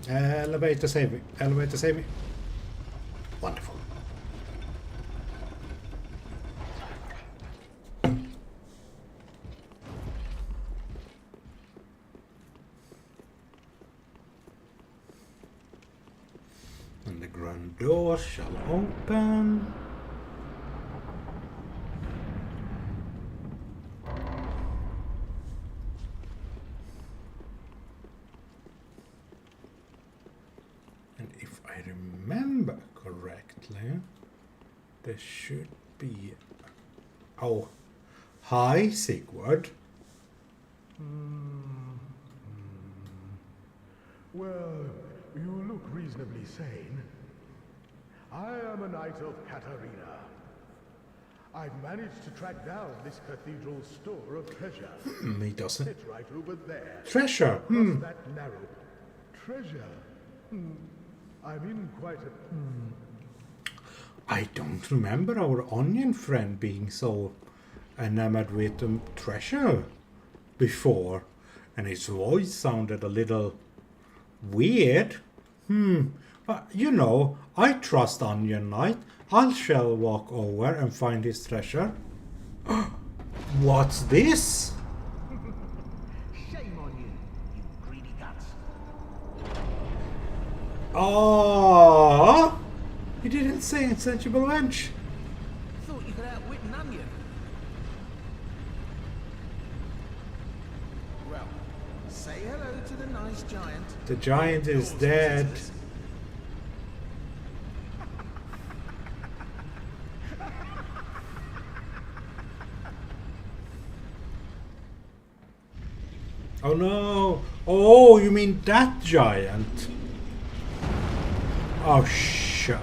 Elevator save me. Elevator save me. Wonderful. And the grand door shall open. And if I remember correctly, there should be... Oh, hi, Sigurd. Well, you look reasonably sane. I am a knight of Katarina. I've managed to track down this cathedral's store of treasure. He doesn't. It's right over there. Treasure. Across that narrow... Treasure? I'm in quite a... I don't remember our onion friend being so enamored with treasure before. And his voice sounded a little weird. But you know, I trust Onion Knight. I shall walk over and find his treasure. What's this? Shame on you, you greedy guts. Oh, he didn't say insensible wench. Thought you could outwit an onion. Well, say hello to the nice giant. The giant is dead. Oh no! Oh, you mean that giant? Oh shit!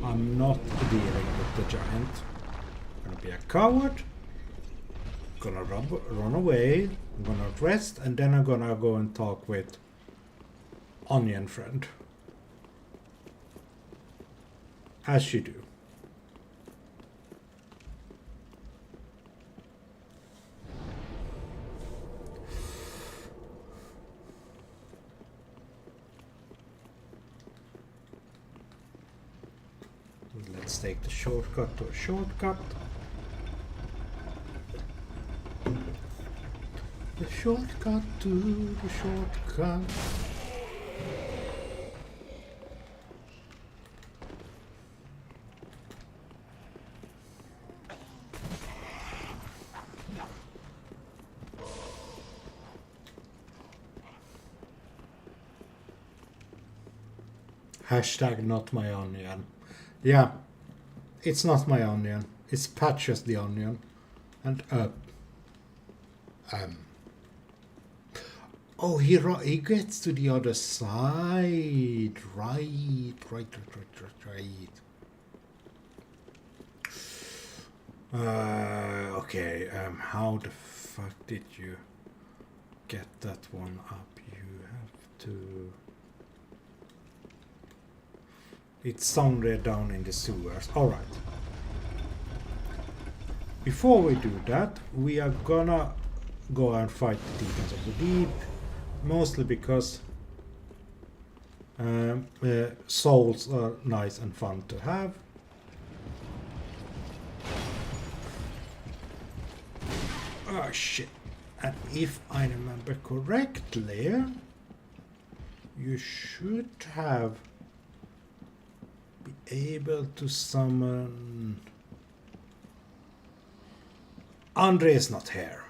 I'm not dealing with the giant. I'm gonna be a coward. Gonna run away. I'm gonna rest, and then I'm gonna go and talk with Onion Friend. As you do. Let's take the shortcut to a shortcut. The shortcut to the shortcut. Hashtag not my onion. Yeah, it's not my onion. It's Patches the onion. And oh, he gets to the other side. Right. Okay, how the fuck did you get that one up? You have to... It's somewhere down in the sewers. Alright. Before we do that, we are gonna go and fight the demons of the deep. Mostly because souls are nice and fun to have. Oh shit. And if I remember correctly, you should have be able to summon. Andre is not here.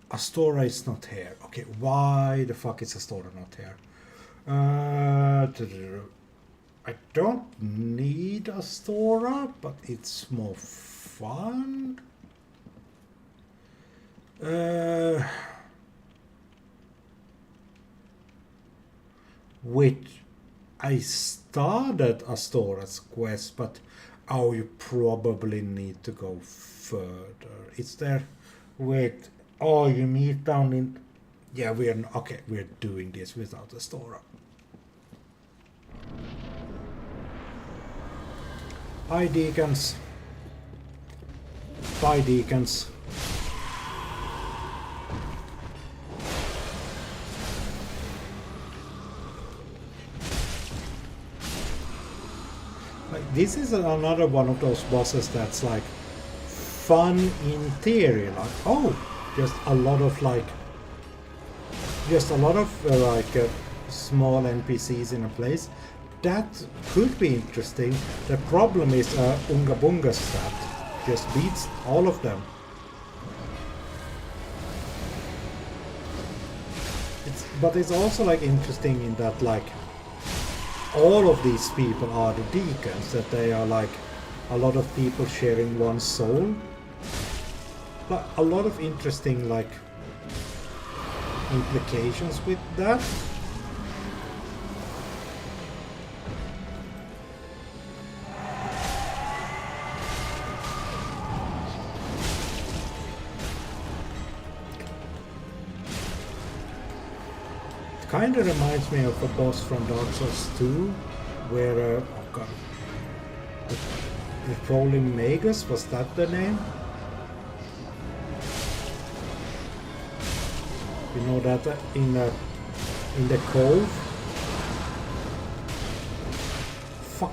Astora is not here. Okay, why the fuck is Astora not here? I don't need Astora, but it's more fun. Which I started Astora's quest, but oh, you probably need to go further. It's there. Wait. Oh, you meet down in. Yeah, okay. We're doing this without Astora. Hi, deacons. Bye, deacons. Like, this is another one of those bosses that's like fun in theory. Like, oh, just a lot of small NPCs in a place. That could be interesting. The problem is Unga Bunga stat just beats all of them. But it's also like interesting in that like all of these people are the deacons, that they are like a lot of people sharing one soul. But a lot of interesting like implications with that. Kind of reminds me of a boss from Dark Souls 2, where oh god, the Prowling Magus, was that the name? You know that in the cove. Fuck.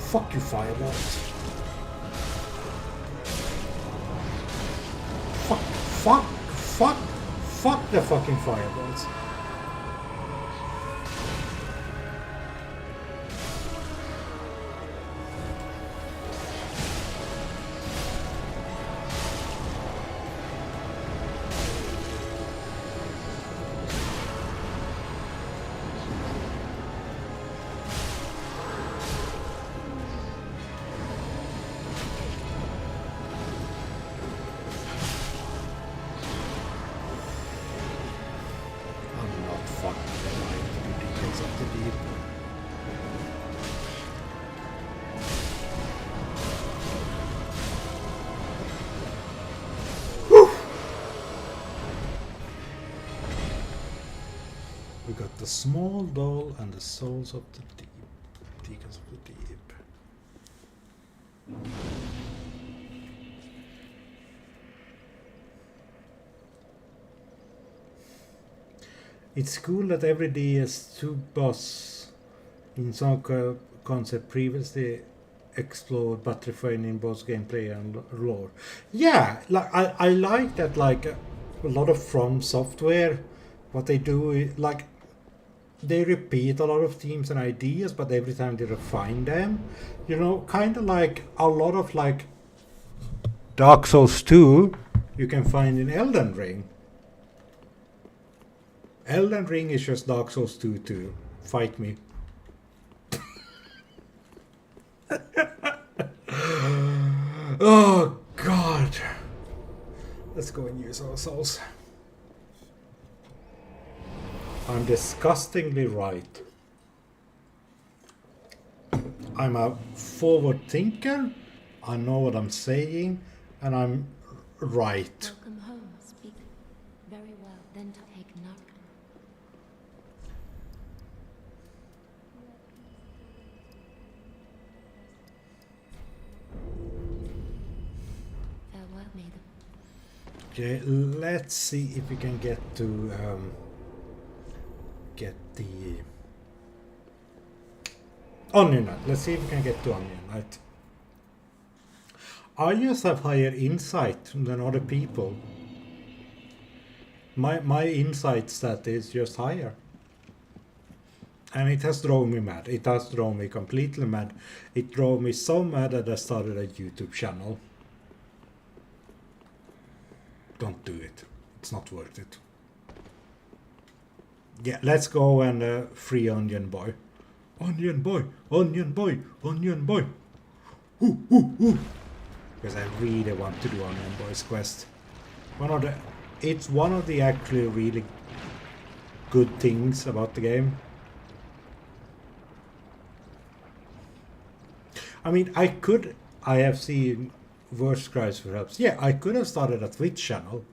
Fuck you, fireballs. Fuck the fucking fireballs. We got the small doll and the souls of the deep. Deacons of the deep. It's cool that every DS2 boss in some concept previously explored but refined in both gameplay and lore. Yeah, like I like that. Like a lot of From Software, what they do is, like, they repeat a lot of themes and ideas, but every time they refine them. You know, kind of like a lot of like Dark Souls 2 you can find in Elden Ring. Elden Ring is just Dark Souls 2 too. Fight me. Oh god. Let's go and use our souls. I'm disgustingly right. I'm a forward thinker. I know what I'm saying, and I'm right. Welcome home. Speak very well. Then take note. Farewell me. Okay, let's see if we can get to get the Onion Knight. Let's see if we can get to Onion Knight. I just have higher insight than other people. My insight stat is just higher. And it has drove me mad. It has drove me completely mad. It drove me so mad that I started a YouTube channel. Don't do it. It's not worth it. Yeah, let's go and free Onion Boy. Onion Boy! Onion Boy! Onion Boy! Ooh, ooh, ooh! Because I really want to do Onion Boy's quest. It's one of the actually really good things about the game. I mean, I have seen worse cries for help. Yeah, I could have started a Twitch channel.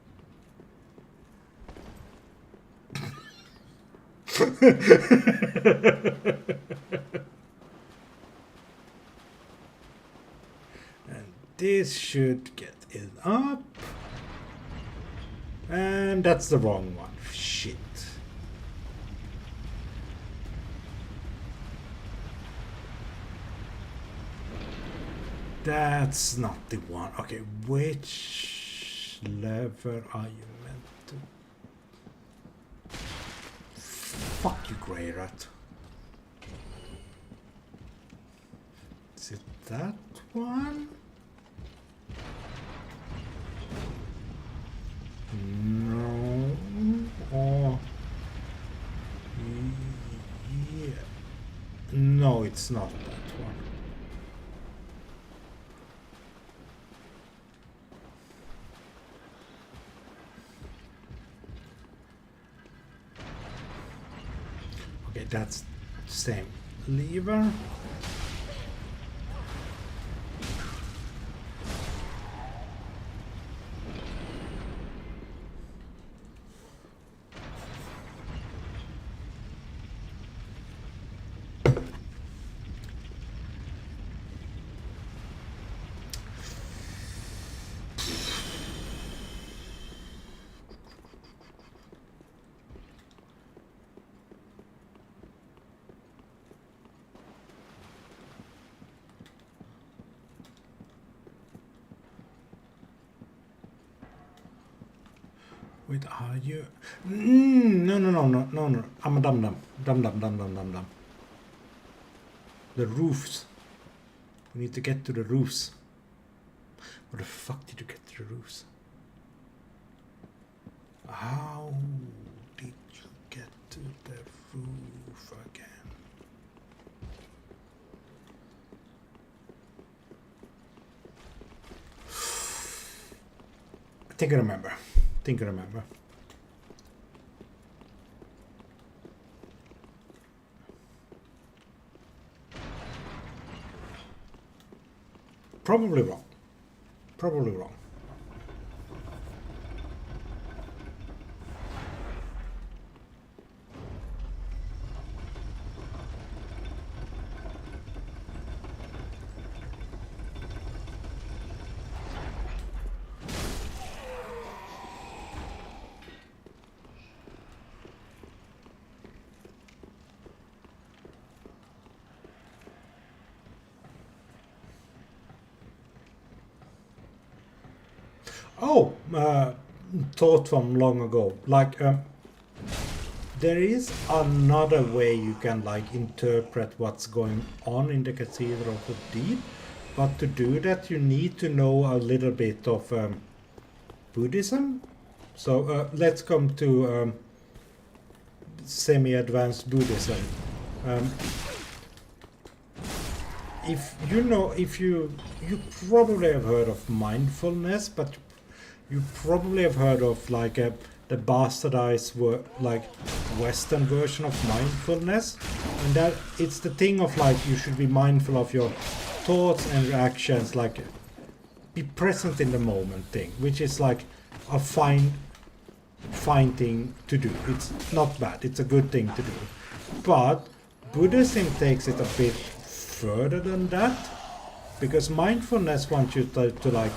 And this should get it up. And that's the wrong one. Shit. That's not the one. Okay, which lever are you meant to? Fuck you, Grey Rat. Is it that one? No. Oh. Yeah. No, it's not that one. Okay, that's the same lever. Wait, are you? No. I'm a dum. The roofs. We need to get to the roofs. Where the fuck did you get to the roofs? How did you get to the roof again? I think I remember. Probably wrong. Oh, thought from long ago. Like, there is another way you can like interpret what's going on in the Cathedral of the Deep, but to do that you need to know a little bit of Buddhism. So let's come to semi-advanced Buddhism. If you probably have heard of mindfulness, but you probably have heard of like the bastardized like Western version of mindfulness, and that it's the thing of like you should be mindful of your thoughts and reactions, like be present in the moment thing, which is like a fine thing to do. It's not bad, it's a good thing to do. But Buddhism takes it a bit further than that, because mindfulness wants you to like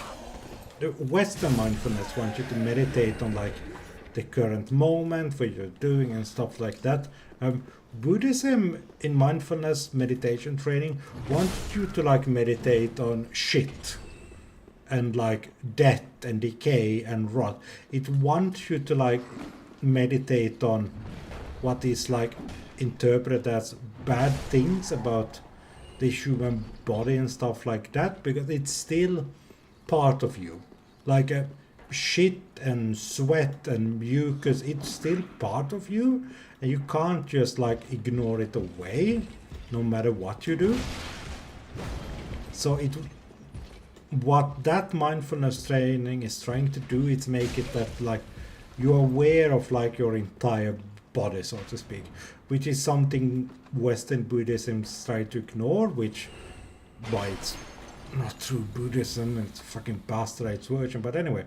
the Western mindfulness wants you to meditate on like the current moment, what you're doing and stuff like that. Buddhism in mindfulness meditation training wants you to like meditate on shit and like death and decay and rot. It wants you to like meditate on what is like interpreted as bad things about the human body and stuff like that, because it's still part of you. Like shit and sweat and mucus, it's still part of you, and you can't just like ignore it away no matter what you do. So what that mindfulness training is trying to do is make it that like you're aware of like your entire body, so to speak, which is something Western Buddhism try to ignore, which by it's not true Buddhism, it's fucking bastardized version. But anyway,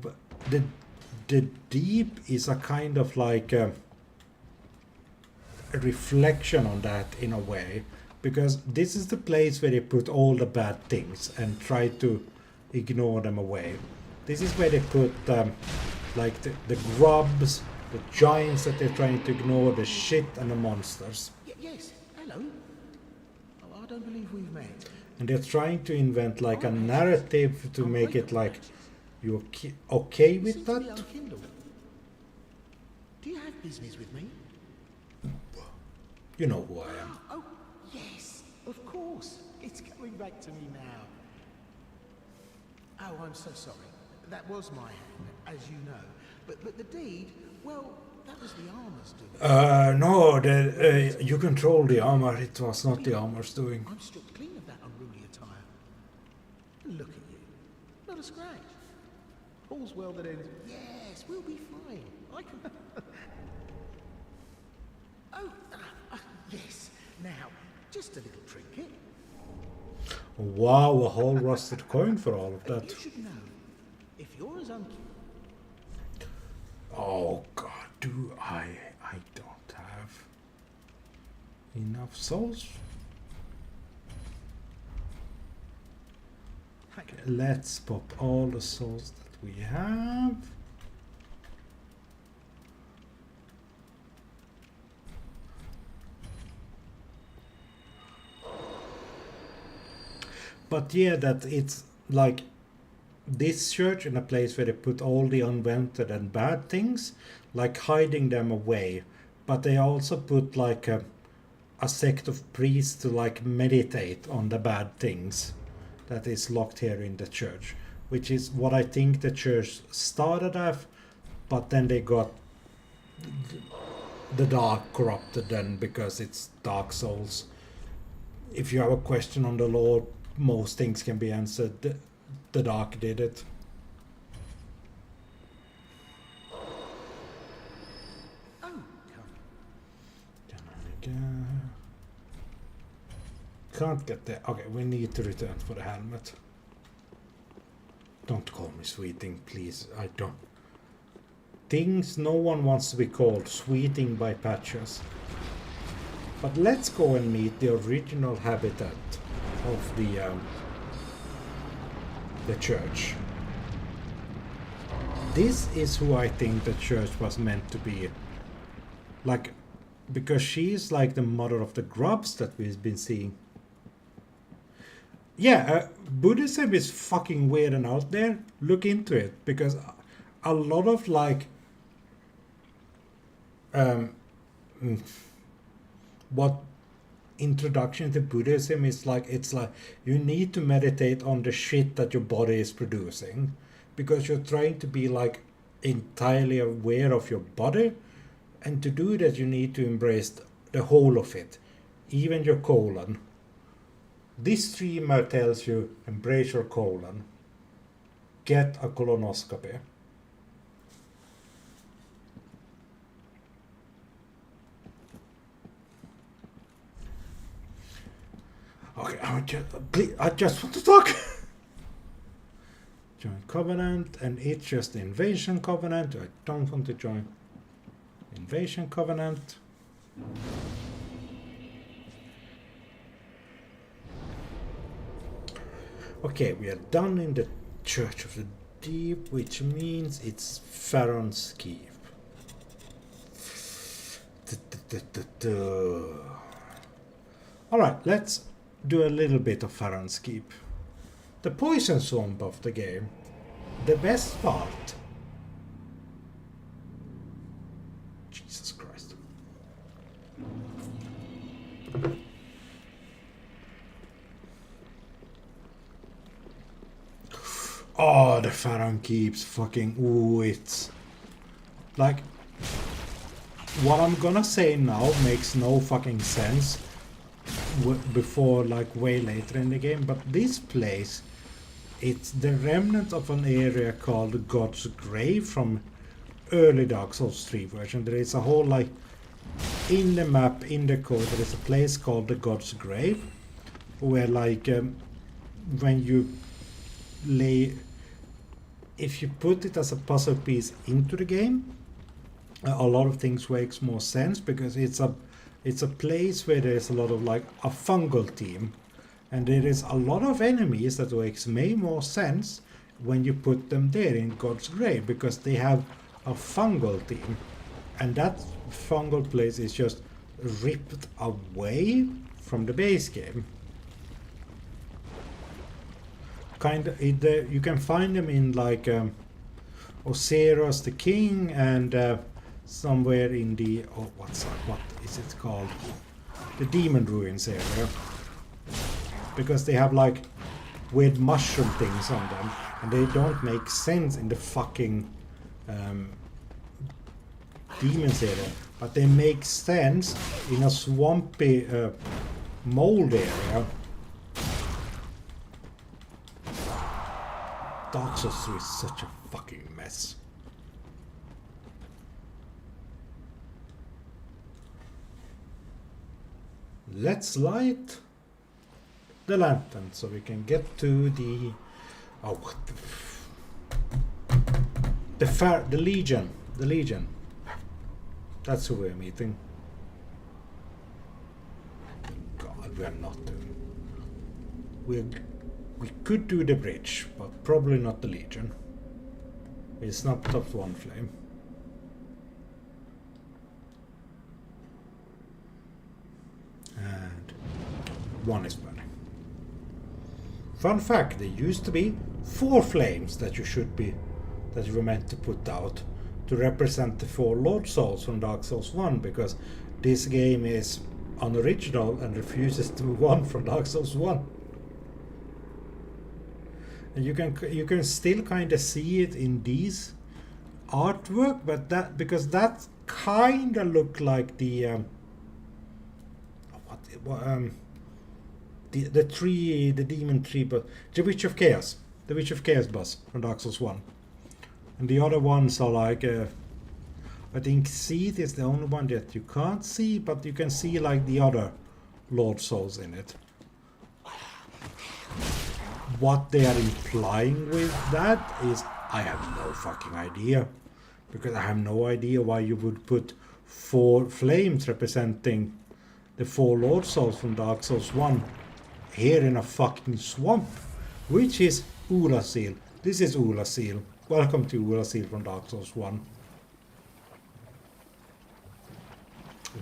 but the deep is a kind of like a reflection on that in a way, because this is the place where they put all the bad things and try to ignore them away. This is where they put like the grubs, the giants that they're trying to ignore, the shit and the monsters. Yes, hello. Oh, I don't believe we've met. And they're trying to invent like a narrative to make it like you're okay with that. Do you have business with me? You know who I am. Oh, yes, of course. It's coming back to me now. Oh, I'm so sorry. That was my hand, as you know. But the deed, well, that was the armor's doing. No, you control the armor. It was not the armor's doing. I'm stripped clean of that unruly attire. Look at you. Not a scratch. All's well that ends. Yes, we'll be fine. I can... yes. Now, just a little trinket. Wow, a whole rusted coin for all of that. You should know, if you're as uncute... Oh god, do I don't have enough souls. Okay, let's pop all the souls that we have. But yeah, that it's like this church in a place where they put all the unwanted and bad things, like hiding them away. But they also put like a sect of priests to like meditate on the bad things that is locked here in the church, which is what I think the church started off, but then they got the dark corrupted then because it's Dark Souls. If you have a question on the Lord, most things can be answered. The dark did it. Oh, Can't get there. Okay, we need to return for the helmet. Don't call me Sweeting, please. I don't. Things no one wants to be called. Sweeting by Patches. But let's go and meet the original habitat of the church. This is who I think the church was meant to be. Like, because she's like the mother of the grubs that we've been seeing. Yeah, Buddhism is fucking weird and out there. Look into it, because a lot of like what introduction to Buddhism is like, it's like you need to meditate on the shit that your body is producing, because you're trying to be like entirely aware of your body, and to do that you need to embrace the whole of it, even your colon. This streamer tells you embrace your colon, get a colonoscopy. Okay, I just want to talk. Join Covenant, and it's just Invasion Covenant. I don't want to join Invasion Covenant. Okay, we are done in the Church of the Deep, which means it's Farron's Keep. Alright, let's do a little bit of Farron's Keep. The poison swamp of the game. The best part. Jesus Christ. Oh, the Farron Keeps fucking... Ooh, it's... Like... What I'm gonna say now makes no fucking sense before, like, way later in the game, but this place, it's the remnant of an area called God's Grave from early Dark Souls 3 version. There is a whole, like, in the map, in the code, there is a place called the God's Grave, where, like, when you lay... If you put it as a puzzle piece into the game, a lot of things makes more sense, because it's a place where there's a lot of, like, a fungal team, and there is a lot of enemies that makes way more sense when you put them there in God's Grave, because they have a fungal team, and that fungal place is just ripped away from the base game. You can find them in, like, Oseros the King, and somewhere in the... Oh, what is it called? The Demon Ruins area. Because they have, like, weird mushroom things on them, and they don't make sense in the fucking Demons area. But they make sense in a swampy mold area. Dark Souls 3 is such a fucking mess. Let's light the lantern so we can get to the... Oh, what the Legion. The Legion. That's who we're meeting. God, we're not doing... We could do the bridge, but probably not the Legion. It's not top one flame. And one is burning. Fun fact, there used to be 4 flames that you were meant to put out to represent the 4 Lord Souls from Dark Souls 1, because this game is unoriginal and refuses to move on from Dark Souls 1. And you can still kind of see it in these artwork, but because that kind of look like the the demon tree, but the Witch of Chaos boss from Dark Souls 1, and the other ones are like I think Seed is the only one that you can't see, but you can see, like, the other Lord Souls in it. What they are implying with that is, I have no fucking idea, because I have no idea why you would put 4 flames representing the 4 Lord Souls from Dark Souls 1 here in a fucking swamp, which is Ulasil. This is Ulasil. Welcome to Ulasil from Dark Souls 1.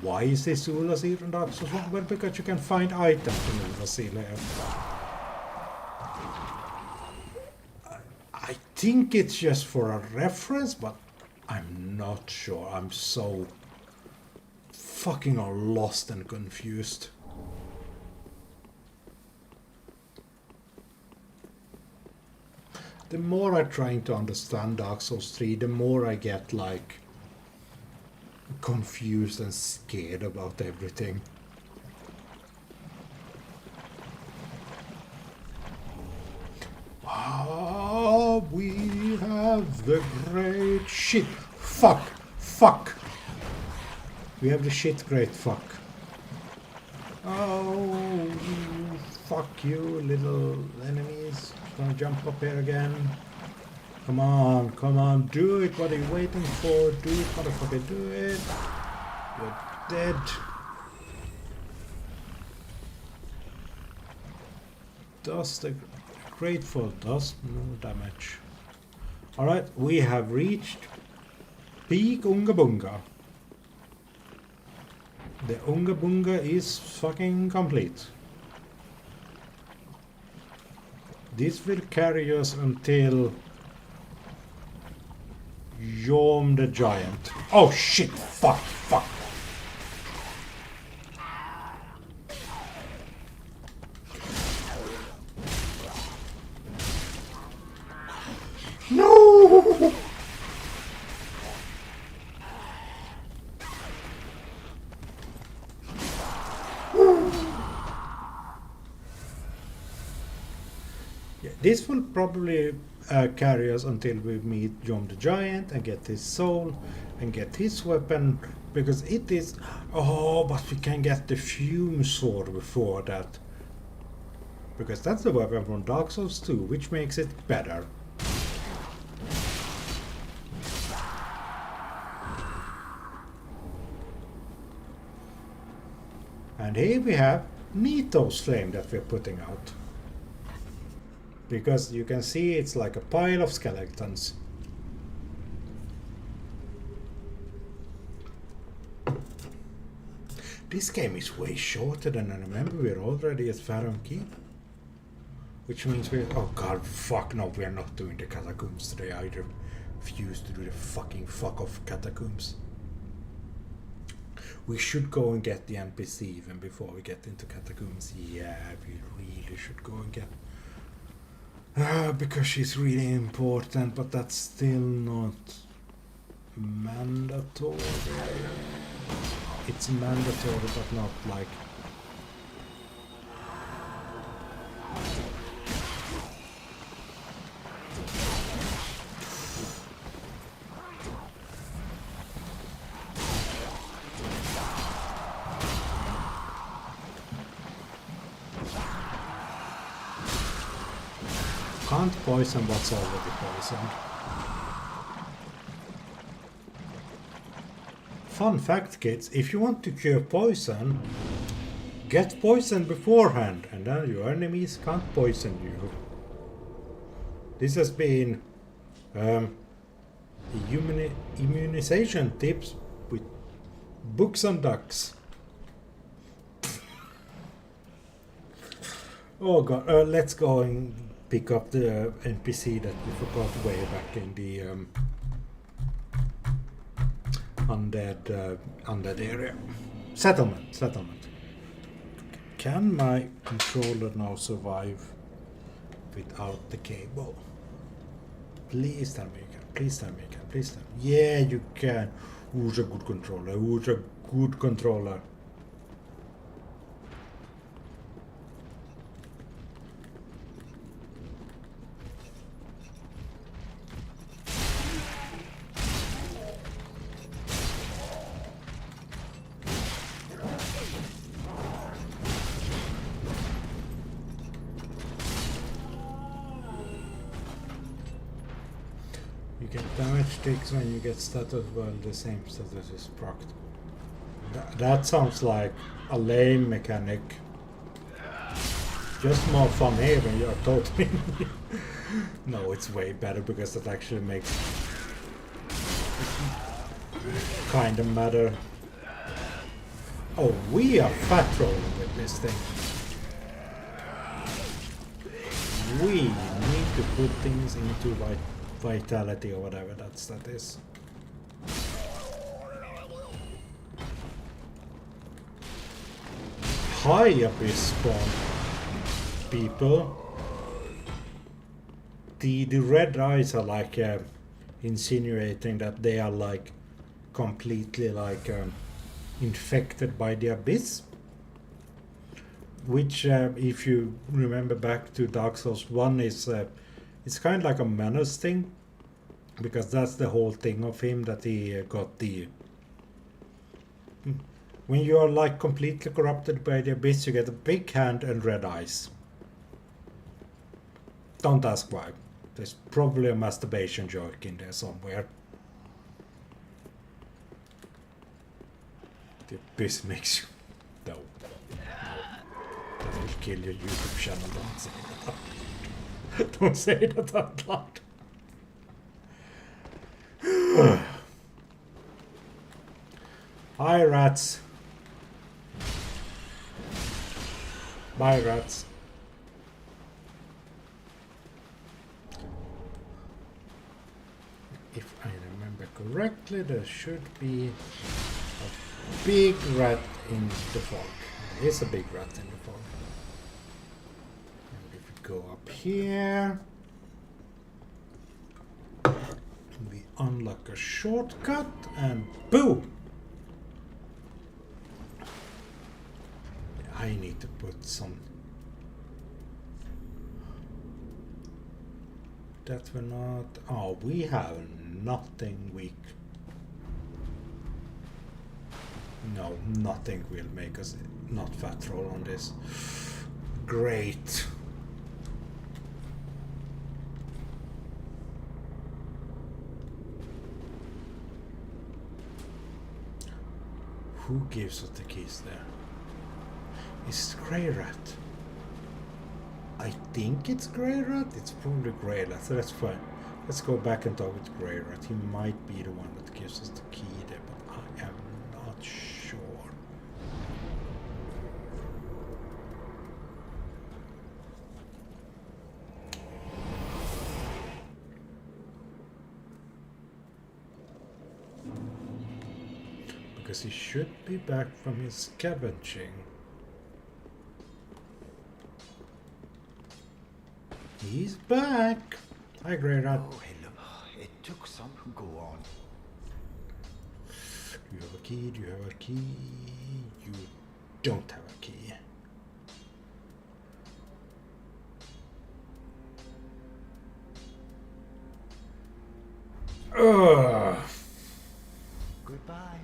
Why is this Ulasil from Dark Souls 1? Well, because you can find items in Ulasil here. I think it's just for a reference, but I'm not sure. I'm so fucking lost and confused. The more I'm trying to understand Dark Souls 3, the more I get, like, confused and scared about everything. Ah, we have the great shit. Fuck. We have the shit great fuck. Oh, fuck you, little enemies. Gonna jump up here again. Come on, do it. What are you waiting for? Do it, motherfucker, do it. You're dead. Does the Grateful does no damage. Alright, we have reached Peak Unga Bunga. The Unga Bunga is fucking complete. This will carry us until Yom the Giant. Oh shit! Fuck! Fuck! No! Yeah, this will probably carry us until we meet Yom the Giant and get his soul and get his weapon, because it is... Oh, but we can get the Fume Sword before that. Because that's the weapon from Dark Souls 2, which makes it better. And here we have Nito's flame that we're putting out. Because you can see it's like a pile of skeletons. This game is way shorter than I remember. We're already at Farum Keep. Which means we're... Oh god, fuck no, we're not doing the catacombs today. I refuse to do the fucking fuck off catacombs. We should go and get the NPC even before we get into catacombs. Yeah, we really should go and get... because she's really important, but that's still not mandatory. It's mandatory, but not like... Can't poison what's already poisoned. Fun fact, kids, if you want to cure poison, get poisoned beforehand, and then your enemies can't poison you. This has been immunization tips with books and ducks. Oh god, let's go and pick up the NPC that we forgot way back in the undead area. Settlement. Can my controller now survive without the cable? Please tell me you can. Please tell me you can. Please tell me. Yeah, you can. Who's a good controller? Who's a good controller? Sticks when you get status while the same status is procced. That sounds like a lame mechanic. Just more fun here when you're totally... No, it's way better because that actually makes kind of matter. Oh, we are fat rolling with this thing. We need to put things into vitality or whatever that is. High abyss spawn people. The red eyes are like insinuating that they are like completely like infected by the abyss. Which, if you remember back to Dark Souls 1, is it's kind of like a menace thing, because that's the whole thing of him, that he got the... When you are like completely corrupted by the abyss, you get a big hand and red eyes. Don't ask why. There's probably a masturbation joke in there somewhere. The abyss makes you... No. That will kill your YouTube channel, don't say that. Don't say that out loud. Hi, rats. Bye, rats. If I remember correctly, there should be a big rat in the fog. There is a big rat in the fog. And if we go up here, we unlock a shortcut and boom! I need to put some... That we're not... Oh, we have nothing weak. No, nothing will make us not fat roll on this. Great. Who gives us the keys there? It's Grey Rat. I think it's Grey Rat. It's probably Grey Rat, so that's fine. Let's go back and talk with Grey Rat. He might be the one that gives us the key there, but I am not sure. Because he should be back from his scavenging. He's back! Hi, Grey Rat. Oh, hello. It took some to go on. Do you have a key? Do you have a key? You don't have a key. Ugh. Goodbye.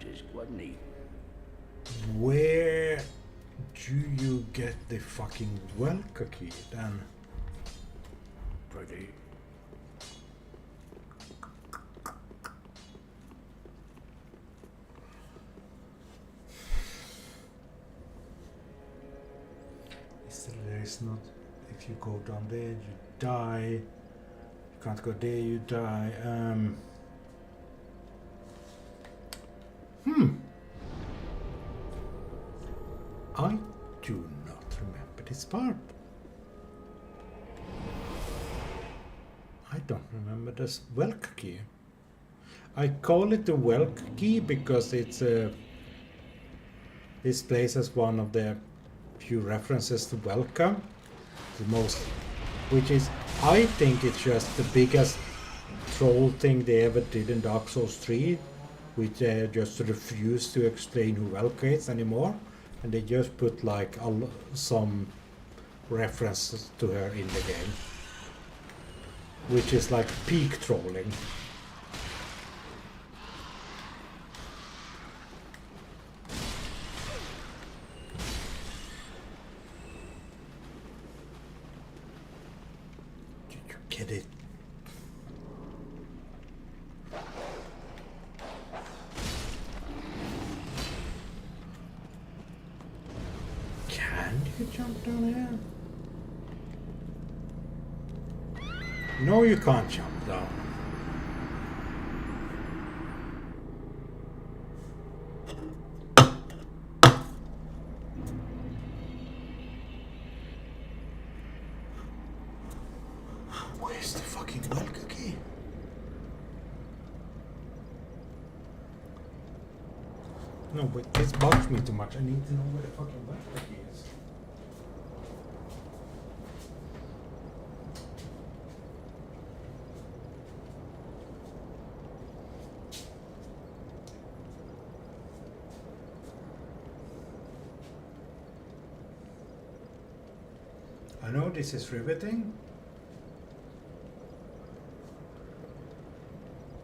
Just Journy. Where do you get the fucking Welka key then? Pretty. There is not. If you go down there, you die. You can't go there, you die. I do not remember this part. I don't remember this Welk key. I call it the Welk key because it's this place as one of the few references to welcome. The most, which is, I think it's just the biggest troll thing they ever did in Dark Souls 3, which they just refuse to explain who Welka is anymore, and they just put like some references to her in the game, which is like peak trolling. Did you get it? Can you jump down here? No, you can't jump down. Where's the fucking Welka key? No, but this bugs me too much. I need to know where the fucking Welka key is. I know this is riveting,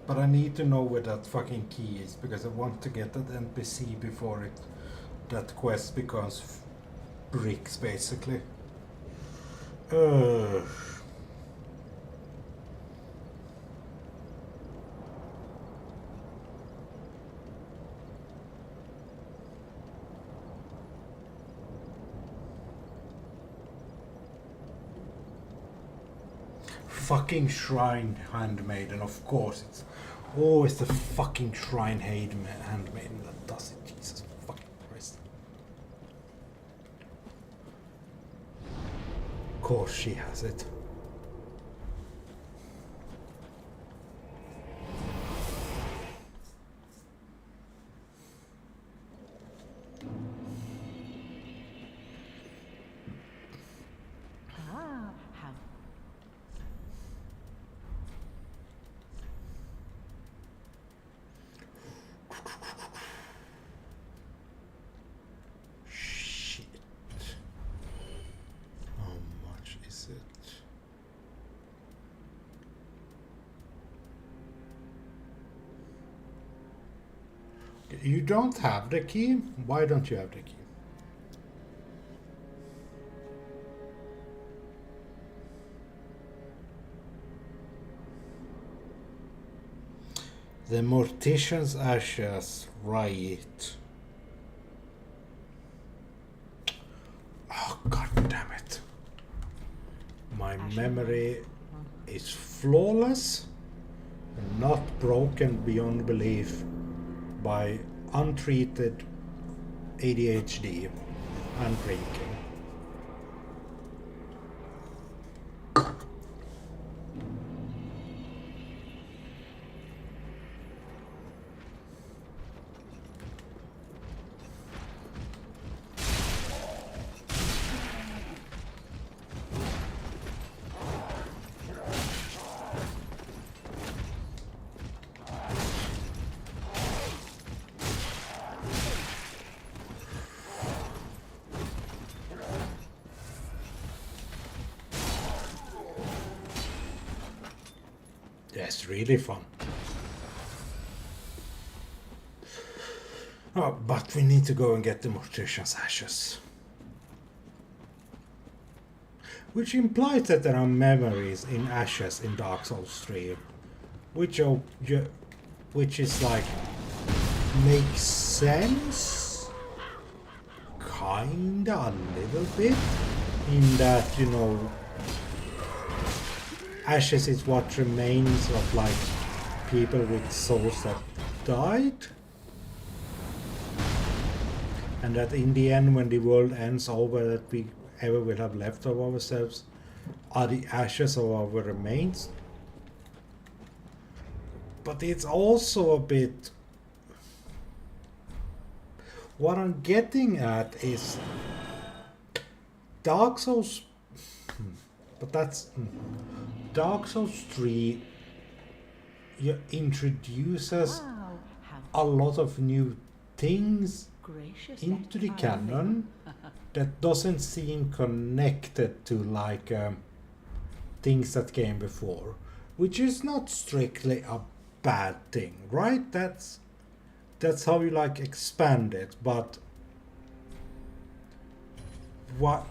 but I need to know where that fucking key is because I want to get that NPC before that quest becomes bricks basically. fucking shrine handmaiden, of course. It's always the fucking shrine handmaiden that does it. Jesus fucking Christ. Of course she has it. Ah, how Shit. How much is it? You don't have the key? Why don't you have the key? The mortician's ashes, right. Oh, god damn it. My memory is flawless and not broken beyond belief by untreated ADHD and drinking. That's really fun. Oh, but we need to go and get the mortician's ashes. Which implies that there are memories in ashes in Dark Souls 3. Which is like, makes sense? Kinda, a little bit. In that, you know, ashes is what remains of like people with souls that died. And that in the end, when the world ends, all that we ever will have left of ourselves are the ashes of our remains. But it's also a bit... What I'm getting at is Dark Souls... But that's... Dark Souls 3 introduces wow, how a lot of new things gracious into the that I canon that doesn't seem connected to like things that came before, which is not strictly a bad thing, right? That's how you like expand it, but what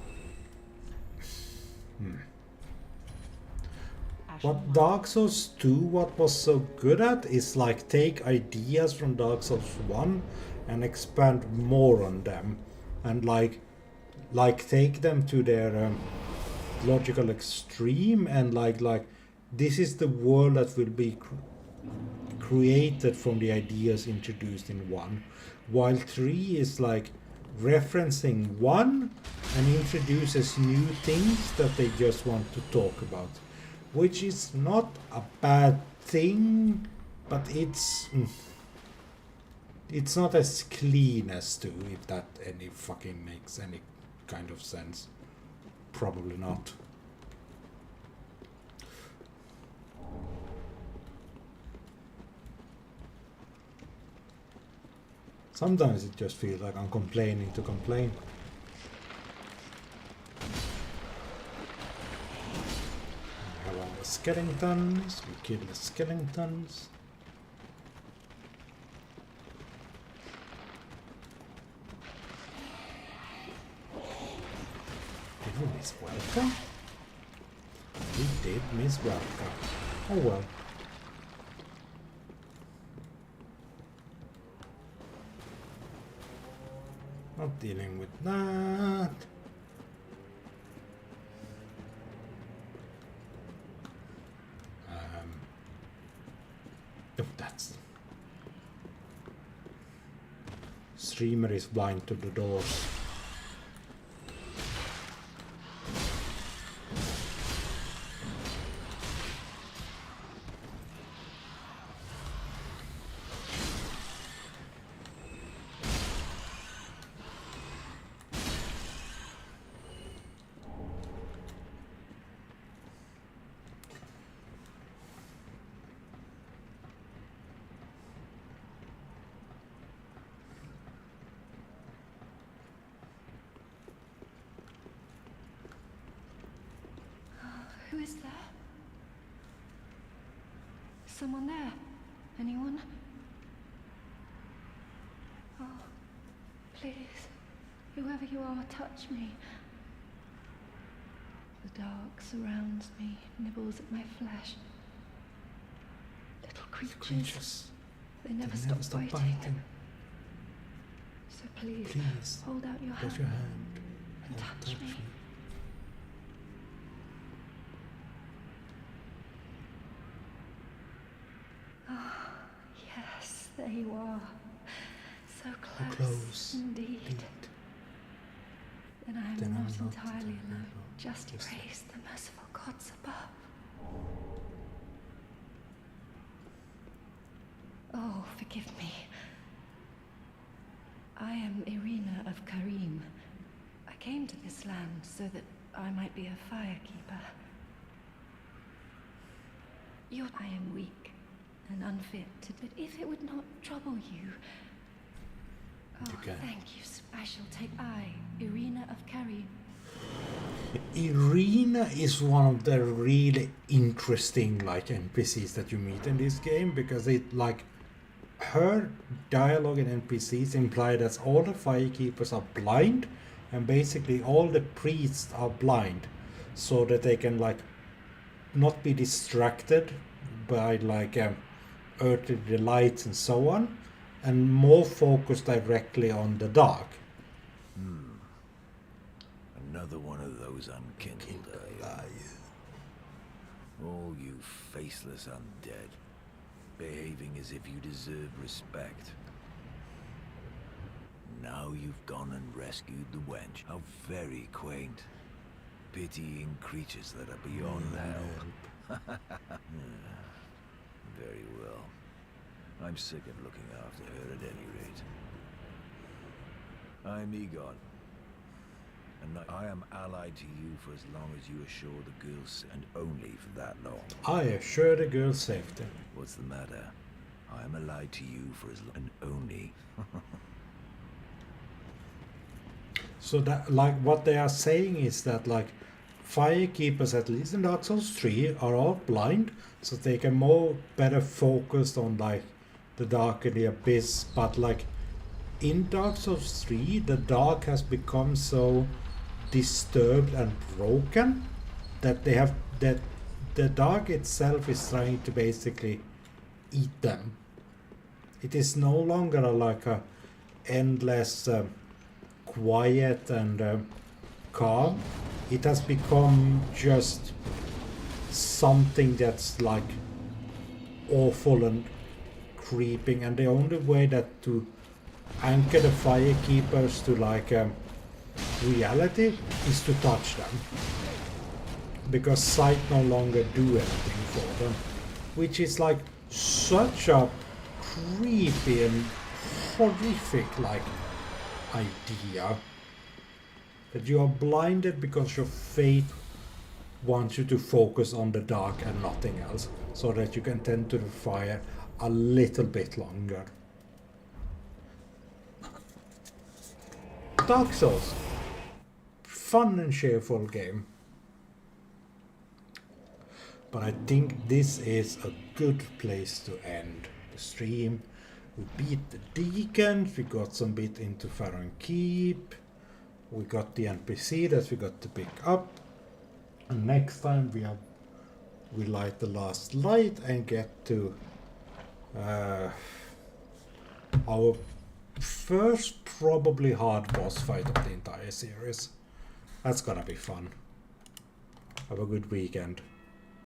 what Dark Souls 2 what was so good at is like take ideas from Dark Souls 1 and expand more on them and like take them to their logical extreme and like this is the world that will be created from the ideas introduced in 1, while 3 is like referencing 1 and introduces new things that they just want to talk about, which is not a bad thing, but it's not as clean as 2, if that any fucking makes any kind of sense. Probably not. Sometimes it just feels like I'm complaining to complain. We have all the skeletons, we kill the skeletons. Did we miss Welcome? We did miss Welcome. Oh well. Not dealing with that. That's... Streamer is blind to the doors. Who is there? Someone there? Anyone? Oh, please, whoever you are, touch me. The dark surrounds me, nibbles at my flesh. Little creatures. They never stop biting. So please, hold out your hand, and touch me. Oh, yes, there you are. So close, indeed. Then I am not entirely alone. Just praise the merciful gods above. Oh, forgive me. I am Irina of Karim. I came to this land so that I might be a firekeeper. I am weak and unfit, but if it would not trouble you... Oh, thank you. I shall take Irina of Karim. Irina is one of the really interesting NPCs that you meet in this game, because it her dialogue and NPCs imply that all the firekeepers are blind, and basically all the priests are blind, so that they can not be distracted by earthly lights and so on, and more focused directly on the dark. Another one of those unkindled eyes. Oh, you faceless undead. Behaving as if you deserve respect. Now you've gone and rescued the wench. How very quaint. Pitying creatures that are beyond help. Very well. I'm sick of looking after her at any rate. I'm Egon. And I am allied to you for as long as you assure the girl's and only for that long. I assure the girl's safety. What's the matter? I am allied to you for as long and only. So that what they are saying is that firekeepers, at least in Dark Souls 3, are all blind, so they can better focus on the dark and the abyss. But in Dark Souls 3, the dark has become so disturbed and broken that the dark itself is trying to basically eat them. It is no longer a endless quiet and calm. It has become just something that's awful and creeping, and the only way that to anchor the firekeepers to reality is to touch them, because sight no longer do anything for them, which is such a creepy and horrific idea, that you are blinded because your fate wants you to focus on the dark and nothing else, so that you can tend to the fire a little bit longer. Dark Souls, fun and cheerful game, but I think this is a good place to end the stream. We beat the deacons, we got some bit into Farron Keep, we got the NPC that we got to pick up, and next time we light the last light and get to our first probably hard boss fight of the entire series. That's gonna be fun. Have a good weekend.